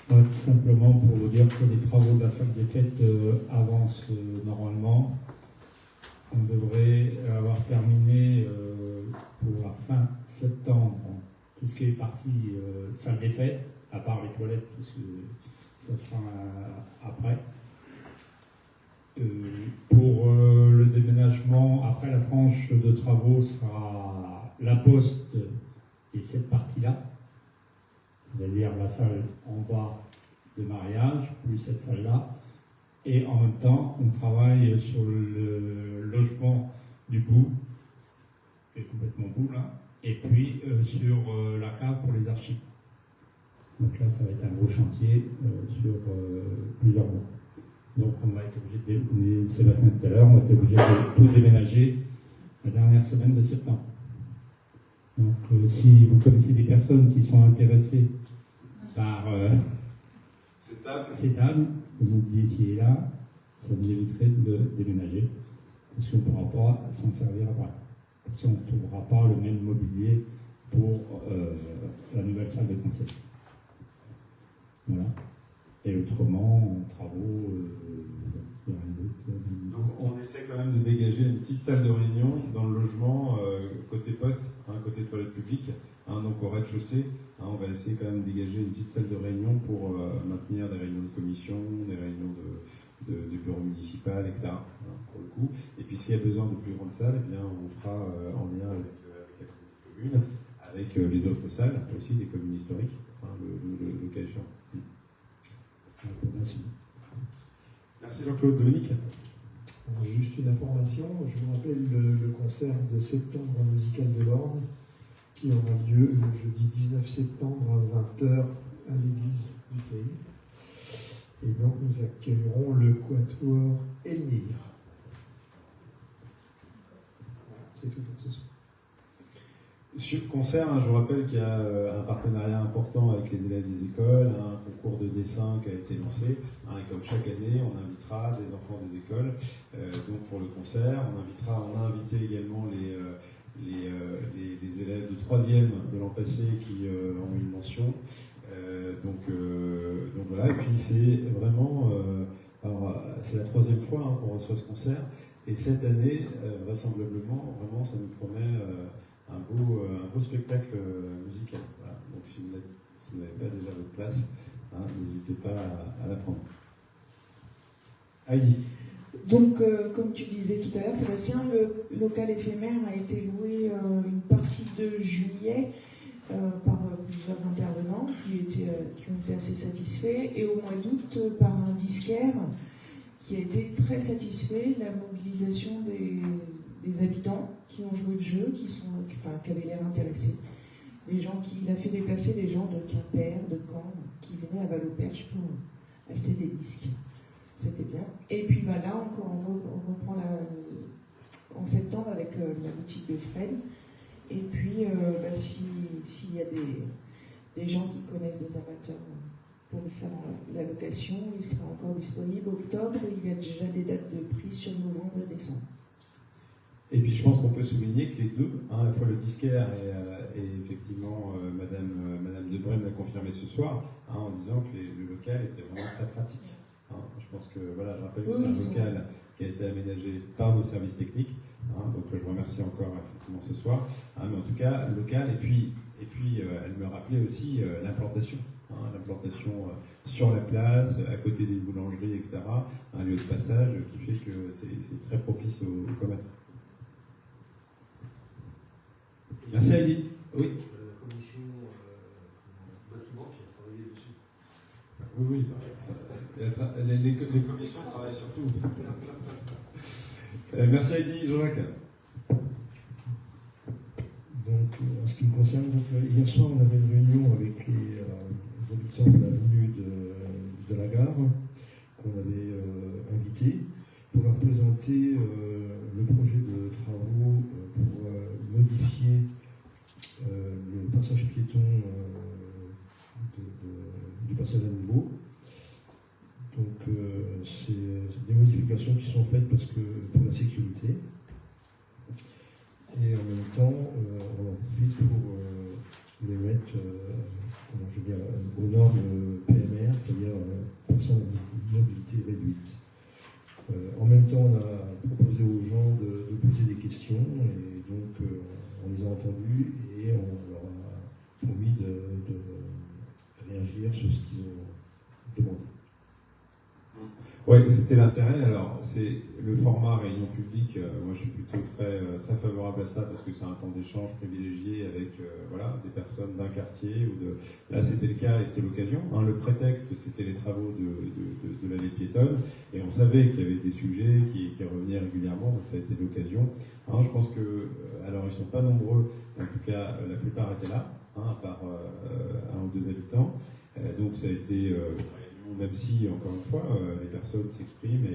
Tout simplement pour vous dire que les travaux de la salle des fêtes avancent normalement. On devrait avoir terminé pour la fin septembre tout ce qui est partie salle des fêtes, à part les toilettes, puisque ça sera après. Pour le déménagement, après la tranche de travaux sera la poste et cette partie-là, c'est-à-dire la salle en bas de mariage, plus cette salle-là. Et en même temps, on travaille sur le logement du bout, qui est complètement bout là, et puis sur la cave pour les archives. Donc là, ça va être un gros chantier sur plusieurs mois. Donc on va être obligé de, comme disait Sébastien tout à l'heure, on va être obligé de tout déménager la dernière semaine de septembre. Donc si vous connaissez des personnes qui sont intéressées par ces tables, vous nous disiez là, ça nous éviterait de déménager, parce qu'on ne pourra pas s'en servir après. Parce qu'on ne trouvera pas le même mobilier pour la nouvelle salle de conseil. Voilà. Et autrement, en travaux, il n'y a rien d'autre. Donc on essaie quand même de dégager une petite salle de réunion dans le logement côté poste, hein, côté toilette publique, hein, donc au rez-de-chaussée. Hein, on va essayer quand même de dégager une petite salle de réunion pour maintenir des réunions de commission, des réunions de bureau municipal, etc. Hein, pour le coup. Et puis s'il y a besoin de plus grandes salles, eh bien, on fera en lien avec la commune, avec les autres salles, aussi des communes historiques, hein, le cas échéant. Merci Jean-Claude. Dominique. Alors, juste une information, je vous rappelle le concert de septembre musical de l'Orne qui aura lieu le jeudi 19 septembre à 20h à l'église du Pays. Et donc nous accueillerons le quatuor Elmire. Voilà, c'est tout pour ce soir. Sur le concert, hein, je vous rappelle qu'il y a un partenariat important avec les élèves des écoles, un concours de dessin qui a été lancé, hein, et comme chaque année, on invitera des enfants des écoles donc pour le concert. On a invité également les élèves de 3e de l'an passé qui ont eu une mention. Donc voilà, et puis c'est vraiment, c'est la 3e fois hein, qu'on reçoit ce concert, et cette année, vraisemblablement, vraiment, ça nous promet un beau spectacle musical. Voilà. Donc si vous n'avez pas déjà votre place, hein, n'hésitez pas à la prendre. Heidi. Donc, comme tu disais tout à l'heure, Sébastien, le local éphémère a été loué une partie de juillet par plusieurs intervenants qui ont été assez satisfaits, et au mois d'août par un disquaire qui a été très satisfait de la mobilisation des habitants qui ont joué le jeu, qui avaient l'air intéressés. Des gens il a fait déplacer des gens de Quimper, de Caen, qui venaient à Val-au-Perche pour acheter des disques. C'était bien. Et puis là encore, on reprend en septembre avec la boutique de Fred. Et puis, s'il y a des gens qui connaissent des amateurs pour faire la location, il sera encore disponible octobre. Il y a déjà des dates de prix sur novembre et décembre. Et puis je pense qu'on peut souligner que les deux, à la fois le disquaire et effectivement Madame Debrem l'a confirmé ce soir, en disant que le local était vraiment très pratique. Je pense que, voilà, je rappelle que c'est un local qui a été aménagé par nos services techniques, donc je remercie encore effectivement ce soir, mais en tout cas le local, et puis elle me rappelait aussi l'implantation. L'implantation sur la place, à côté des boulangeries, etc. Un lieu de passage qui fait que c'est très propice au commerce. Merci Heidi. Oui. La commission bâtiment qui a travaillé dessus. Oui. Les commissions travaillent surtout. Merci Heidi, Jean-Jacques. Donc, en ce qui me concerne, hier soir, on avait une réunion avec les habitants de l'avenue de la Gare, qu'on avait invités, pour leur présenter le projet de travaux pour modifier le passage piéton du passage à niveau. Donc, c'est des modifications qui sont faites parce que pour la sécurité. Et en même temps, on en profite pour les mettre aux normes PMR, c'est-à-dire personnes à mobilité réduite. En même temps, on a proposé aux gens de poser des questions, et donc on les a entendus et on leur a promis de réagir sur ce qu'ils ont demandé. Oui, c'était l'intérêt. Alors, c'est le format réunion publique. Moi, je suis plutôt très favorable à ça parce que c'est un temps d'échange privilégié avec des personnes d'un quartier. Là, c'était le cas et c'était l'occasion. Le prétexte, c'était les travaux de l'allée piétonne. Et on savait qu'il y avait des sujets qui revenaient régulièrement, donc ça a été l'occasion. Je pense que, alors, ils ne sont pas nombreux. En tout cas, la plupart étaient là, à part un ou deux habitants. Donc, ça a été... même si, encore une fois, les personnes s'expriment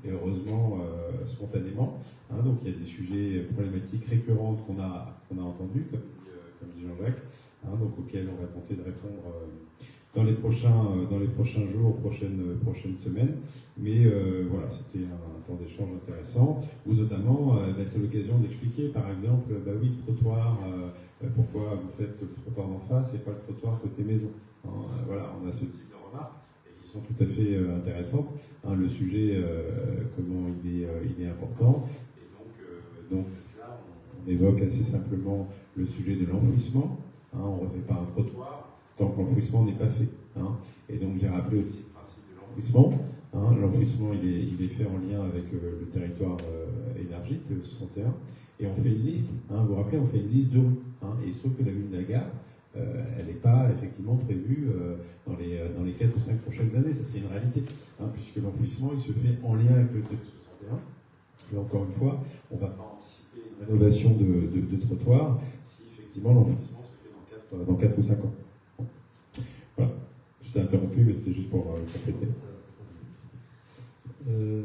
et heureusement spontanément. Donc il y a des sujets problématiques récurrentes qu'on a entendus, comme dit Jean-Jacques, donc auxquels on va tenter de répondre dans les prochains jours, prochaines semaines. Mais voilà, c'était un temps d'échange intéressant, où notamment c'est l'occasion d'expliquer, par exemple, oui, le trottoir, pourquoi vous faites le trottoir d'en face et pas le trottoir côté maison. Voilà, on a ce type de remarques qui sont tout à fait intéressantes. Le sujet, comment il est important. Et donc là, on évoque assez simplement le sujet de l'enfouissement. On ne refait pas un trottoir tant que l'enfouissement n'est pas fait. Et donc j'ai rappelé aussi le principe de l'enfouissement. L'enfouissement, il est fait en lien avec le territoire élargi, TE61. Et on fait une liste, vous vous rappelez, on fait une liste de rues. Et sauf que la ville de la Gare, elle n'est pas effectivement prévue dans les 4 ou 5 prochaines années. Ça, c'est une réalité, puisque l'enfouissement, il se fait en lien avec le TE61. Et encore une fois, on ne va pas anticiper une rénovation de trottoir si effectivement l'enfouissement se fait dans 4 ou 5 ans. Voilà. Je t'ai interrompu, mais c'était juste pour compléter.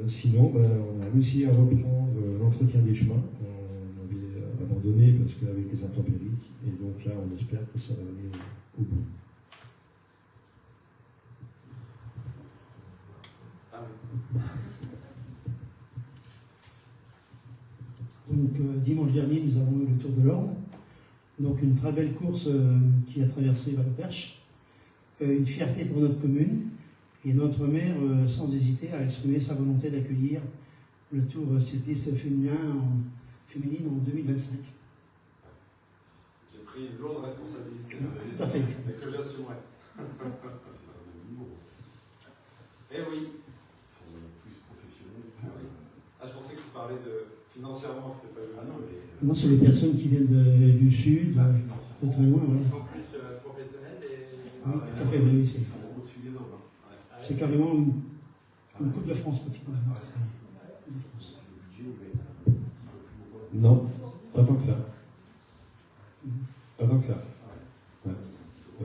Sinon, on a réussi à reprendre l'entretien des chemins qu'on avait abandonné parce qu'avec les intempéries, et donc là, on espère que ça va aller au bout. Donc, dimanche dernier, nous avons eu le Tour de l'Orne. Donc, une très belle course qui a traversé la Perche. Une fierté pour notre commune. Et notre maire, sans hésiter, a exprimé sa volonté d'accueillir le Tour cycliste féminin féminine en 2025. J'ai pris une lourde responsabilité. Tout à fait. Mais que j'assumerai. Eh oui. Sans plus professionnel. Je pensais que tu parlais de financièrement, que c'était pas le Non, c'est les personnes qui viennent du sud, de très loin. Voilà. Ils sont plus professionnels et... Oui, tout à fait, oui, c'est. Au-dessus des autres. C'est carrément une Coupe de France, pratiquement. Non, pas tant que ça. Pas tant que ça. Ouais.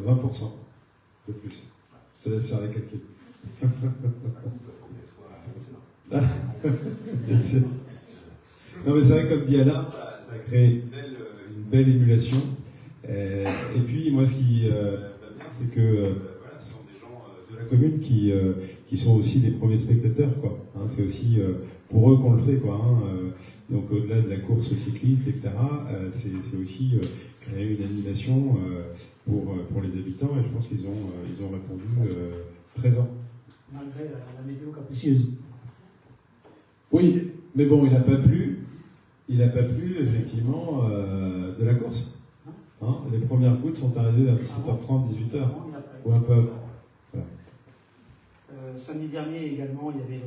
20% de plus. Je te laisse faire les calculs. Bien sûr. Non, mais c'est vrai, comme dit Alain, ça a créé une belle émulation. Et puis, moi, ce qui va bien, c'est que voilà, ce sont des gens de la commune qui sont aussi des premiers spectateurs, quoi. Hein, c'est aussi pour eux qu'on le fait, quoi. Hein, donc, au-delà de la course cycliste, etc., c'est aussi créer une animation pour les habitants, et je pense qu'ils ont répondu présent. Malgré la météo capricieuse. Oui, mais bon, il n'a pas plu, effectivement, de la course. Hein, les premières gouttes sont arrivées vers 17h30, 18h, ou un peu avant. Voilà. Samedi dernier également, il y avait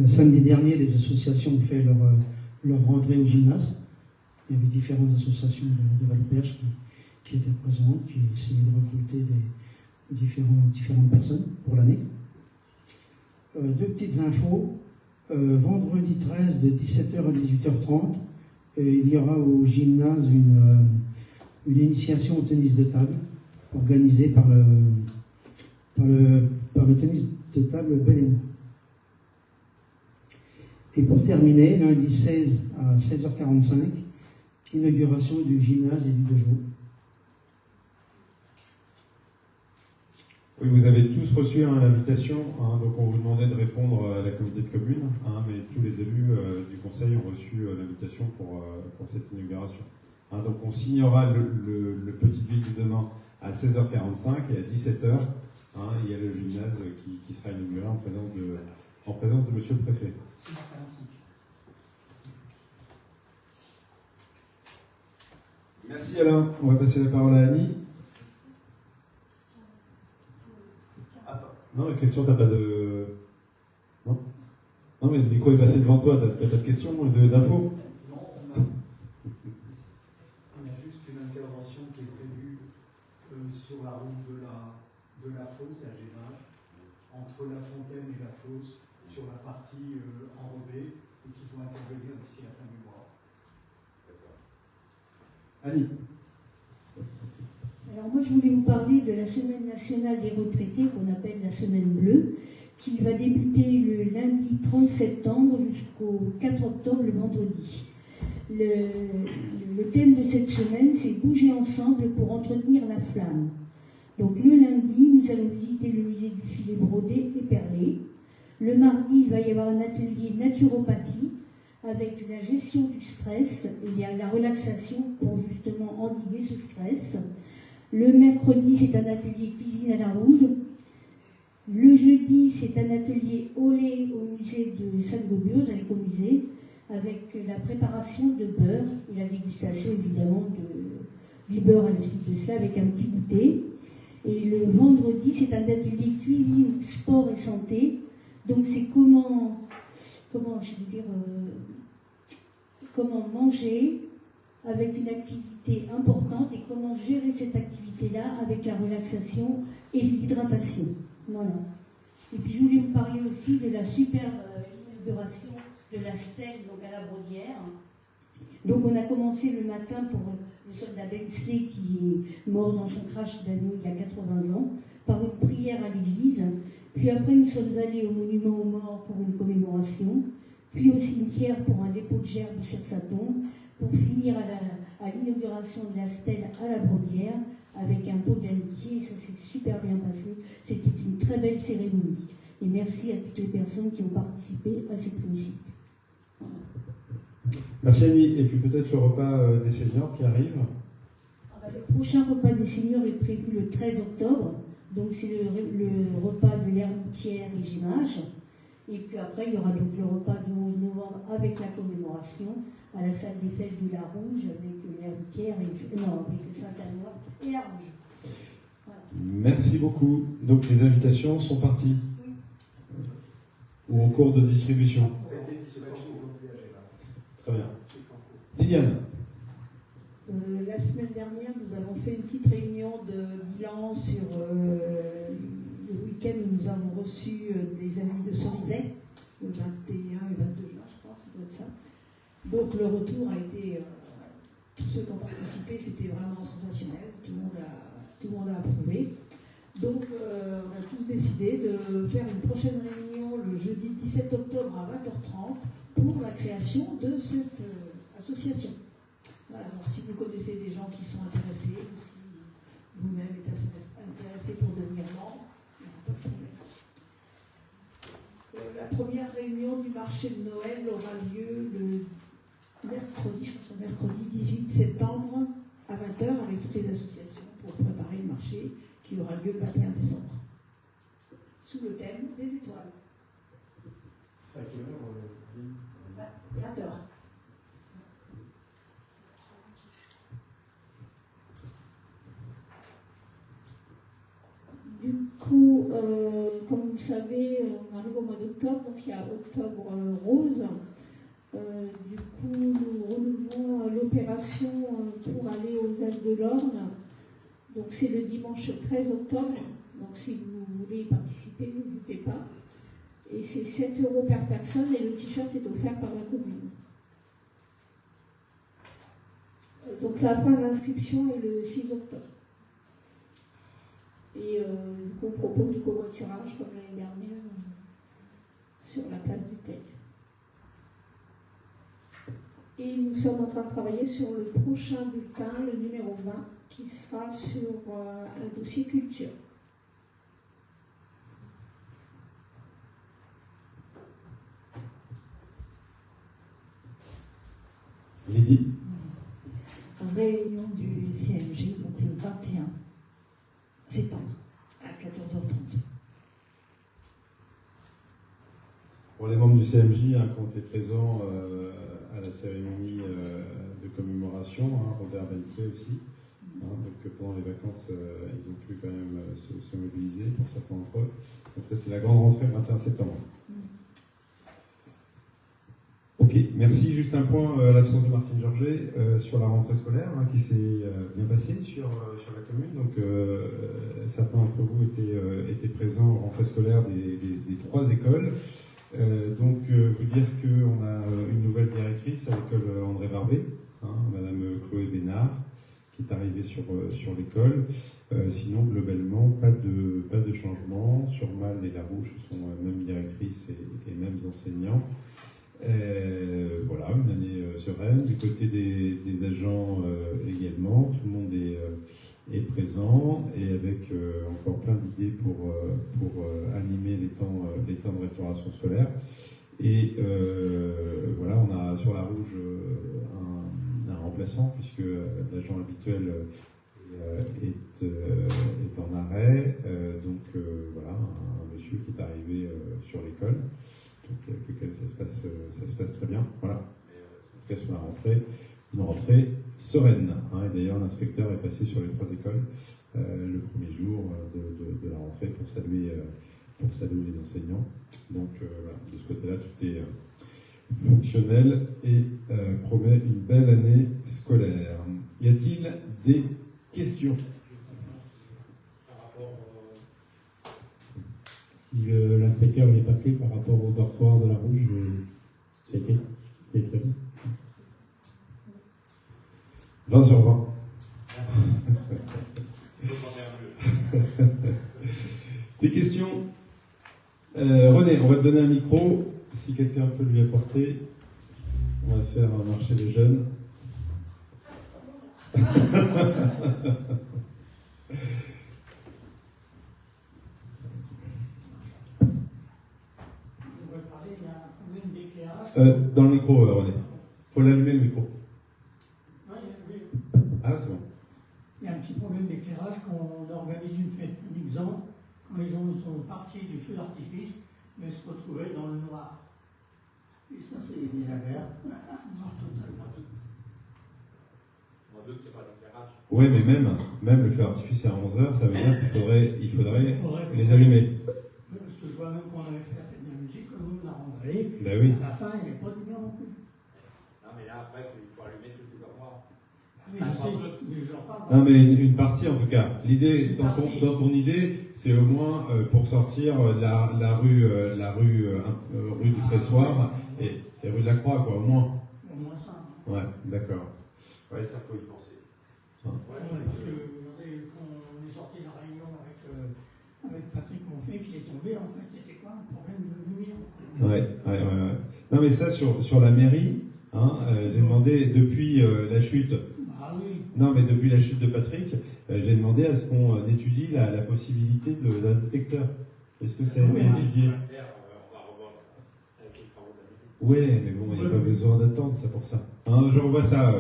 samedi dernier, les associations ont fait leur rentrée au gymnase. Il y avait différentes associations de Val-Perche qui étaient présentes, qui essayaient de recruter différentes personnes pour l'année. Deux petites infos. Vendredi 13 de 17h à 18h30, il y aura au gymnase une initiation au tennis de table organisée par le tennis de table Bel. Et pour terminer, lundi 16 à 16h45, inauguration du gymnase et du dojo. Oui, vous avez tous reçu l'invitation, hein, donc on vous demandait de répondre à la communauté de communes, hein, mais tous les élus du conseil ont reçu l'invitation pour cette inauguration. Hein, donc on signera le petit ville de demain à 16h45 et à 17h, hein, il y a le gymnase qui sera inauguré en présence de monsieur le préfet. 6h45. Merci Alain, on va passer la parole à Annie. Non, Christian, t'as pas de... Non, mais le micro est passé devant toi, t'as pas de questions, d'infos? Non, on a juste une intervention qui est prévue sur la route de la fosse à Génage, entre la fontaine et la fosse, sur la partie enrobée, et qui doit intervenir d'ici la fin du mois. Annie. Alors moi, je voulais vous parler de la Semaine nationale des retraités, qu'on appelle la Semaine bleue, qui va débuter le lundi 30 septembre jusqu'au 4 octobre, le vendredi. Le thème de cette semaine, c'est « Bouger ensemble pour entretenir la flamme ». Donc le lundi, nous allons visiter le musée du filet brodé et perlé. Le mardi, il va y avoir un atelier naturopathie avec la gestion du stress et la relaxation pour justement endiguer ce stress. Le mercredi, c'est un atelier cuisine à la rouge. Le jeudi, c'est un atelier olé au musée de Sainte-Gauburge, à l'écomusée, avec la préparation de beurre et la dégustation évidemment du beurre à la suite de cela avec un petit goûter. Et le vendredi, c'est un atelier cuisine, sport et santé. Donc c'est comment manger avec une activité importante et comment gérer cette activité-là avec la relaxation et l'hydratation. Voilà. Et puis je voulais vous parler aussi de la superbe inauguration de la stèle donc à la Brodière. Donc on a commencé le matin pour le soldat Bensley qui est mort dans son crash d'avion il y a 80 ans, par une prière à l'église. Puis après nous sommes allés au monument aux morts pour une commémoration, puis au cimetière pour un dépôt de gerbes sur sa tombe, pour finir à l'inauguration de la stèle à la Brodière avec un pot d'amitié. Ça s'est super bien passé. C'était une très belle cérémonie. Et merci à toutes les personnes qui ont participé à cette réussite. Voilà. Merci Annie. Et puis peut-être le repas des seniors qui arrive. Le prochain repas des seniors est prévu le 13 octobre. Donc c'est le repas de l'Hermitière et Gimage. Et puis après, il y aura donc le repas du 11 novembre avec la commémoration à la salle des fêtes de la Rouge avec l'Hermitière avec le Saint-Anois et la Rouge. Voilà. Merci beaucoup. Donc les invitations sont parties. Oui. Ou en cours de distribution. Très bien. Liliane. La semaine dernière, nous avons fait une petite réunion de bilan sur le week-end où nous avons reçu des amis de Cerizay, le 21 et 22 juin, je crois, ça doit être ça. Donc le retour a été, tous ceux qui ont participé, c'était vraiment sensationnel, tout le monde a approuvé. Donc on a tous décidé de faire une prochaine réunion le jeudi 17 octobre à 20h30 pour la création de cette association. Voilà, donc si vous connaissez des gens qui sont intéressés, ou si vous-même êtes intéressé pour devenir membre, il n'y a pas de problème. La première réunion du marché de Noël aura lieu le mercredi, je pense que mercredi 18 septembre à 20h avec toutes les associations pour préparer le marché qui aura lieu le 21 décembre. Sous le thème des étoiles. C'est à quelle heure 20h. Du coup, comme vous le savez, on arrive au mois d'octobre, donc il y a Octobre Rose. Du coup, nous renouvelons l'opération pour aller aux Alpes de l'Orne. Donc c'est le dimanche 13 octobre. Donc si vous voulez y participer, n'hésitez pas. Et c'est 7 € par personne et le t-shirt est offert par la commune. Donc la fin de l'inscription est le 6 octobre. Et du coup, on propose du covoiturage comme l'année dernière sur la place du Teil. Et nous sommes en train de travailler sur le prochain bulletin, le numéro 20, qui sera sur un dossier culture. Lydie. Réunion du CMJ, donc le 21 septembre, à 14h30. Pour les membres du CMJ qui ont été présents à la cérémonie de commémoration, Robert Bensley aussi, donc pendant les vacances, ils ont pu quand même se mobiliser pour certains d'entre eux. Donc ça, c'est la grande rentrée le 21 septembre. Ok, merci. Juste un point, l'absence de Martine Georget sur la rentrée scolaire qui s'est bien passée sur la commune. Donc certains d'entre vous étaient présents en rentrée scolaire des 3 écoles. Donc vous dire qu'on a une nouvelle directrice à l'école André Barbet, Madame Chloé Bénard, qui est arrivée sur l'école. Sinon, globalement, pas de changement. Sur Mal et Larouche, ce sont mêmes directrices et mêmes enseignants. Voilà, une année sereine. Du côté des agents également, tout le monde est présent et avec encore plein d'idées pour animer les temps de restauration scolaire. Et voilà, on a sur la Rouge un remplaçant puisque l'agent habituel est en arrêt. Donc voilà, un monsieur qui est arrivé sur l'école. Donc avec lequel ça se passe très bien. Voilà. En tout cas sur la rentrée, une rentrée sereine. Et d'ailleurs l'inspecteur est passé sur les 3 écoles le premier jour de la rentrée pour saluer les enseignants. Donc voilà, de ce côté-là, tout est fonctionnel et promet une belle année scolaire. Y a-t-il des questions ? Si l'inspecteur est passé par rapport au dortoir de la Rouge, c'était très bien. 20 sur 20. Des questions René, on va te donner un micro. Si quelqu'un peut lui apporter, on va faire marcher les jeunes. Dans le micro, René. Faut l'allumer le micro. Ah, c'est bon. Il y a un petit problème d'éclairage quand on organise une fête. Un exemple, quand les gens sont partis du feu d'artifice, mais se retrouvaient dans le noir. Et ça, c'est désagréable. Noir total. On doute que c'est pas l'éclairage. Oui, mais même le feu d'artifice à 11h, ça veut dire qu'il faudrait les allumer. Parce que je vois même qu'on avait fait la fête de la musique, comme nous, on a rentré. Ben oui. À la fin, il n'y avait pas de lumière non plus. Non, mais là, après, il faut allumer tous les armoires. Oui, je sais, mais j'en parle. Non, mais une partie en tout cas. L'idée, dans ton idée, c'est au moins pour sortir la rue du Pressoir et rue de la Croix, quoi, au moins. Au moins ça. Ouais, d'accord. Ouais, ça faut y penser. Parce que quand on est sorti de la réunion avec Patrick Monfay qui est tombé, en fait, c'était quoi un problème de lumière. Ouais. Non, mais ça, sur la mairie, J'ai demandé depuis la chute. Ah oui. Non, mais depuis la chute de Patrick, j'ai demandé à ce qu'on étudie la possibilité d'un détecteur. Est-ce que ça a été étudié? Oui, mais bon, il n'y a pas besoin d'attendre ça pour ça. Je revois ça.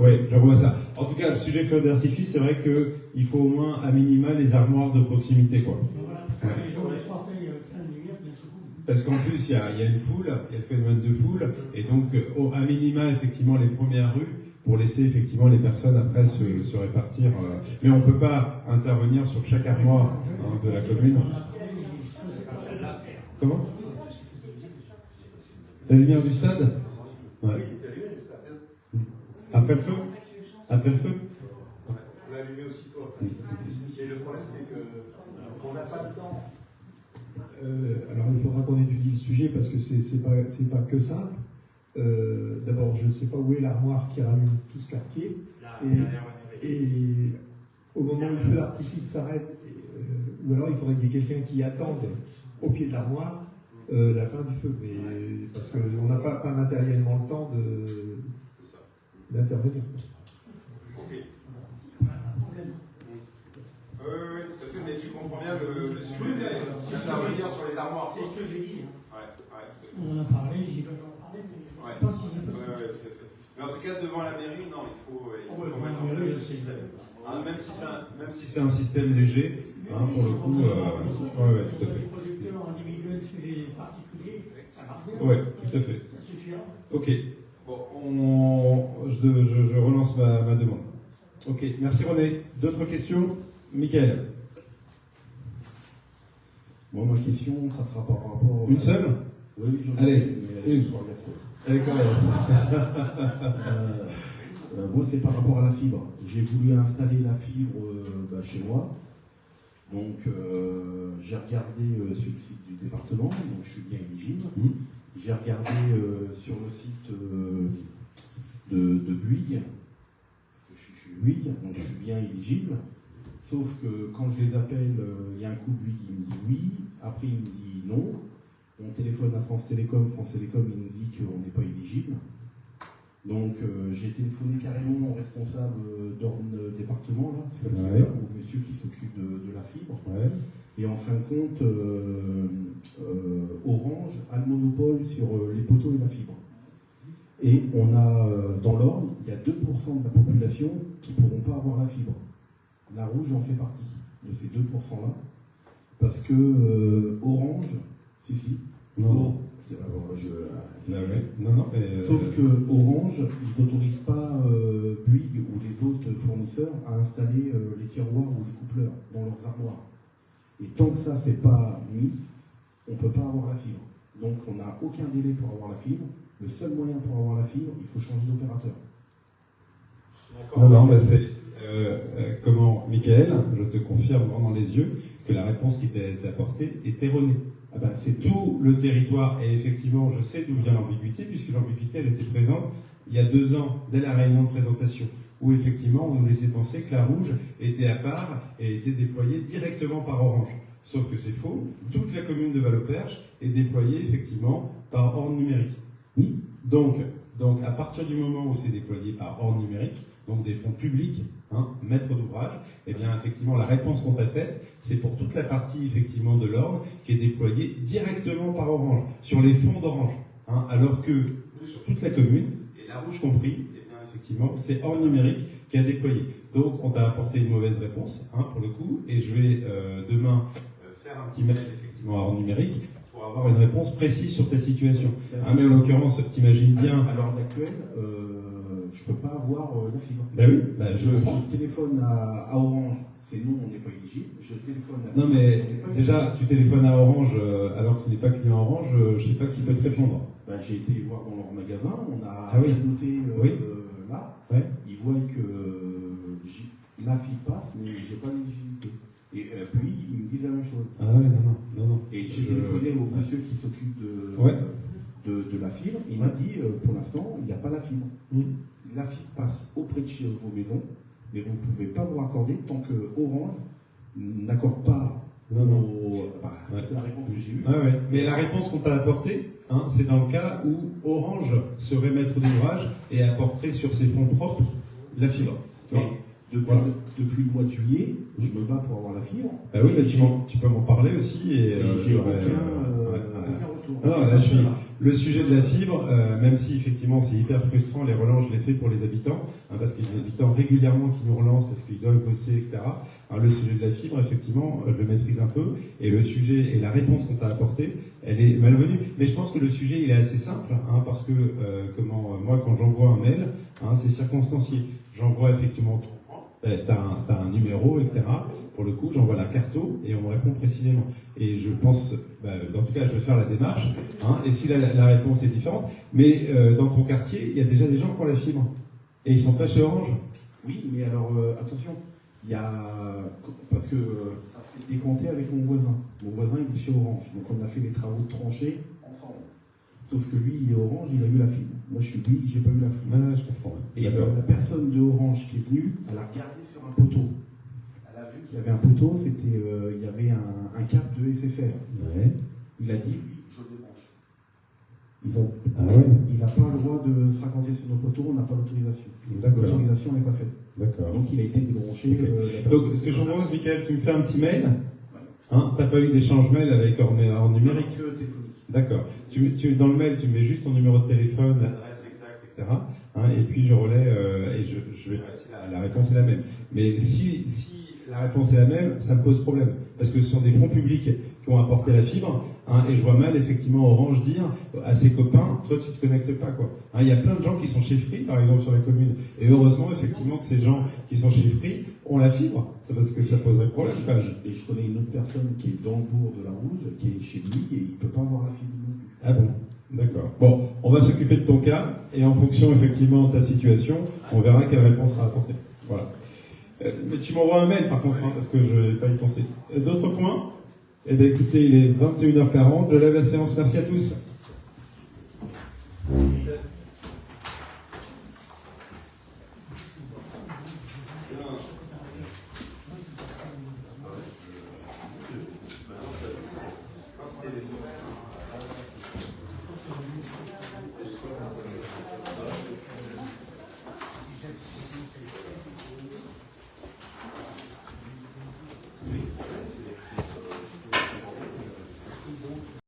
Oui, je revois ça. En tout cas, le sujet feu d'artifice, c'est vrai qu'il faut au moins, à minima, les armoires de proximité, quoi. Voilà. Les jours, les soirs, il y a plein de lumière, bien sûr. Parce qu'en plus, il y a une foule, il y a le phénomène de foule, et donc, à minima, effectivement, les premières rues, pour laisser effectivement les personnes après se répartir. Mais on ne peut pas intervenir sur chaque armoire de la commune. Comment? La lumière du stade? Ouais. Après le feu? Après le feu? On l'a allumé aussitôt après. Et le problème, c'est qu'on n'a pas de temps. Alors il faudra qu'on étudie le sujet parce que c'est pas que simple. D'abord, je ne sais pas où est l'armoire qui rallume tout ce quartier. Et au moment où le feu d'artifice s'arrête, ou alors il faudrait qu'il y ait quelqu'un qui attende au pied de l'armoire la fin du feu. Mais, parce qu'on n'a pas matériellement le temps d'intervenir. Oui, tout à fait, mais tu comprends bien le sujet d'intervenir sur les armoires. C'est ce que j'ai dit. On en a parlé, j'y vais en parler, mais je ne sais pas si c'est possible. Tout à fait. Mais en tout cas, devant la mairie, non, il faut mettre en place ce système. Même si c'est un système léger, pour le coup, oui, tout à fait. Les projecteurs individuels chez les particuliers, ça marche bien. Oui, tout à fait. Ça suffira. Ok. Bon, je relance ma demande. Ok, merci René. D'autres questions? Michael? Moi, ma question, ça sera par rapport... Une seule? Oui, j'en ai Allez, une. Allez, moi, c'est par rapport à la fibre. J'ai voulu installer la fibre chez moi. Donc, j'ai regardé sur le site du département, donc je suis bien éligible. J'ai regardé sur le site de Bouygues, parce que je suis Bouygues, donc je suis bien éligible. Sauf que quand je les appelle, il y a un coup de Bouygues qui me dit oui, après il me dit non. On téléphone à France Télécom il nous dit qu'on n'est pas éligible. Donc j'ai téléphoné carrément au responsable d'ordre département, là, c'est au monsieur qui s'occupe de la fibre. Ouais. Et en fin de compte, Orange a le monopole sur les poteaux et la fibre. Et on a, dans l'Orne, il y a 2% de la population qui ne pourront pas avoir la fibre. La Rouge en fait partie de ces 2%-là. Parce que Orange, non. Sauf que Orange, ils n'autorisent pas Bouygues ou les autres fournisseurs à installer les tiroirs ou les coupleurs dans leurs armoires. Et tant que ça c'est pas mis, on ne peut pas avoir la fibre. Donc on n'a aucun délai pour avoir la fibre. Le seul moyen pour avoir la fibre, il faut changer d'opérateur. Non, mais c'est... comment, Michael, je te confirme dans les yeux que la réponse qui t'a été apportée est erronée. C'est tout le territoire, et effectivement, je sais d'où vient l'ambiguïté, puisque l'ambiguïté, elle était présente il y a 2 ans, dès la réunion de présentation, où effectivement, on nous laissait penser que la Rouge était à part et était déployée directement par Orange. Sauf que c'est faux, toute la commune de Val-au-Perche est déployée effectivement par Orne numérique. Oui. Donc, à partir du moment où c'est déployé par Orne numérique, donc des fonds publics, maître d'ouvrage, et bien effectivement la réponse qu'on t'a faite, c'est pour toute la partie effectivement de l'Orne qui est déployée directement par Orange, sur les fonds d'Orange. Alors que nous, sur toute la commune, et la Rouge compris, et bien effectivement, c'est Orne numérique qui a déployé. Donc on t'a apporté une mauvaise réponse, pour le coup, et je vais demain faire un petit mail effectivement à Orne numérique pour avoir une réponse précise sur ta situation. Mais en l'occurrence, t'imagines bien... À l'heure actuelle, je ne peux pas avoir la fibre. Je téléphone à Orange, c'est non, on n'est pas éligible. Je téléphone à... Non, mais déjà, tu téléphones à Orange alors que tu n'es pas client Orange, je ne sais pas qui peut te répondre. J'ai été voir dans leur magasin, on a noté là. Ouais. Ils voient que la fibre passe, mais je n'ai pas d'éligibilité. Et puis, ils me disent la même chose. Non. Et j'ai téléphoné au monsieur qui s'occupe de la fibre, il m'a dit, pour l'instant, il n'y a pas la fibre. La fibre passe auprès de vos maisons, mais vous ne pouvez pas vous raccorder tant que Orange n'accorde pas Non, non. C'est la réponse que j'ai eue. Ouais, ouais. Mais la réponse qu'on t'a apportée, hein, c'est dans le cas où Orange serait maître d'ouvrage et apporterait sur ses fonds propres la fibre. Mais depuis le mois de juillet, je me bats pour avoir la fibre. Bah oui, tu peux m'en parler aussi. Et j'ai aucun retour. Non, là, le sujet de la fibre, même si effectivement c'est hyper frustrant, les relances, je les fais pour les habitants, hein, parce qu'il y a des habitants régulièrement qui nous relancent parce qu'ils doivent bosser, etc. Alors, le sujet de la fibre, effectivement, je le maîtrise un peu, et le sujet et la réponse qu'on t'a apportée, elle est malvenue. Mais je pense que le sujet, il est assez simple, hein, parce que moi, quand j'envoie un mail, hein, c'est circonstancié. J'envoie effectivement t'as un numéro, etc. Pour le coup, j'envoie la carto et on me répond précisément. Et je pense, en tout cas, je vais faire la démarche. Hein, et si la réponse est différente, mais dans ton quartier, il y a déjà des gens qui ont la fibre. Et ils sont pas chez Orange. Oui, mais alors, attention, il y a... Parce que ça s'est décompté avec mon voisin. Mon voisin, il est chez Orange. Donc on a fait les travaux de tranchée ensemble. Sauf que lui, il est Orange, il a eu la fibre. Moi, je suis lui, j'ai pas eu la fibre. Ah, je comprends. Et la personne de Orange qui est venue, elle a regardé sur un poteau. Elle a vu qu'il y avait un poteau, il y avait un câble de SFR. Ouais. Il a dit, oui, je le débranche. Ouais. Il n'a pas le droit de se raccorder sur nos poteaux, on n'a pas l'autorisation. L'autorisation n'est pas faite. D'accord. Donc il a été débranché. Okay. Donc ce que je propose, Michael, tu me fais un petit mail. Hein, t'as pas eu d'échange mail avec hors numérique? D'accord. Dans le mail, tu mets juste ton numéro de téléphone, l'adresse exacte, etc. Hein, et puis je relais et je vais la réponse est la même. Mais si la réponse est la même, ça me pose problème. Parce que ce sont des fonds publics qui ont apporté la fibre, hein, et je vois mal effectivement Orange dire à ses copains, toi tu te connectes pas, quoi. Hein, il y a plein de gens qui sont chez Free, par exemple, sur la commune. Et heureusement, effectivement, que ces gens qui sont chez Free ont la fibre. C'est parce que ça poserait problème, quand même. Et je connais une autre personne qui est dans le bourg de la Rouge, qui est chez lui, et il peut pas avoir la fibre non plus. Ah bon? D'accord. Bon, on va s'occuper de ton cas, et en fonction, effectivement, de ta situation, on verra quelle réponse sera apportée. Voilà. Mais tu m'envoies un mail, par contre, hein, parce que je n'ai pas y pensé. D'autres points? Eh bien, écoutez, il est 21h40, je lève la séance. Merci à tous.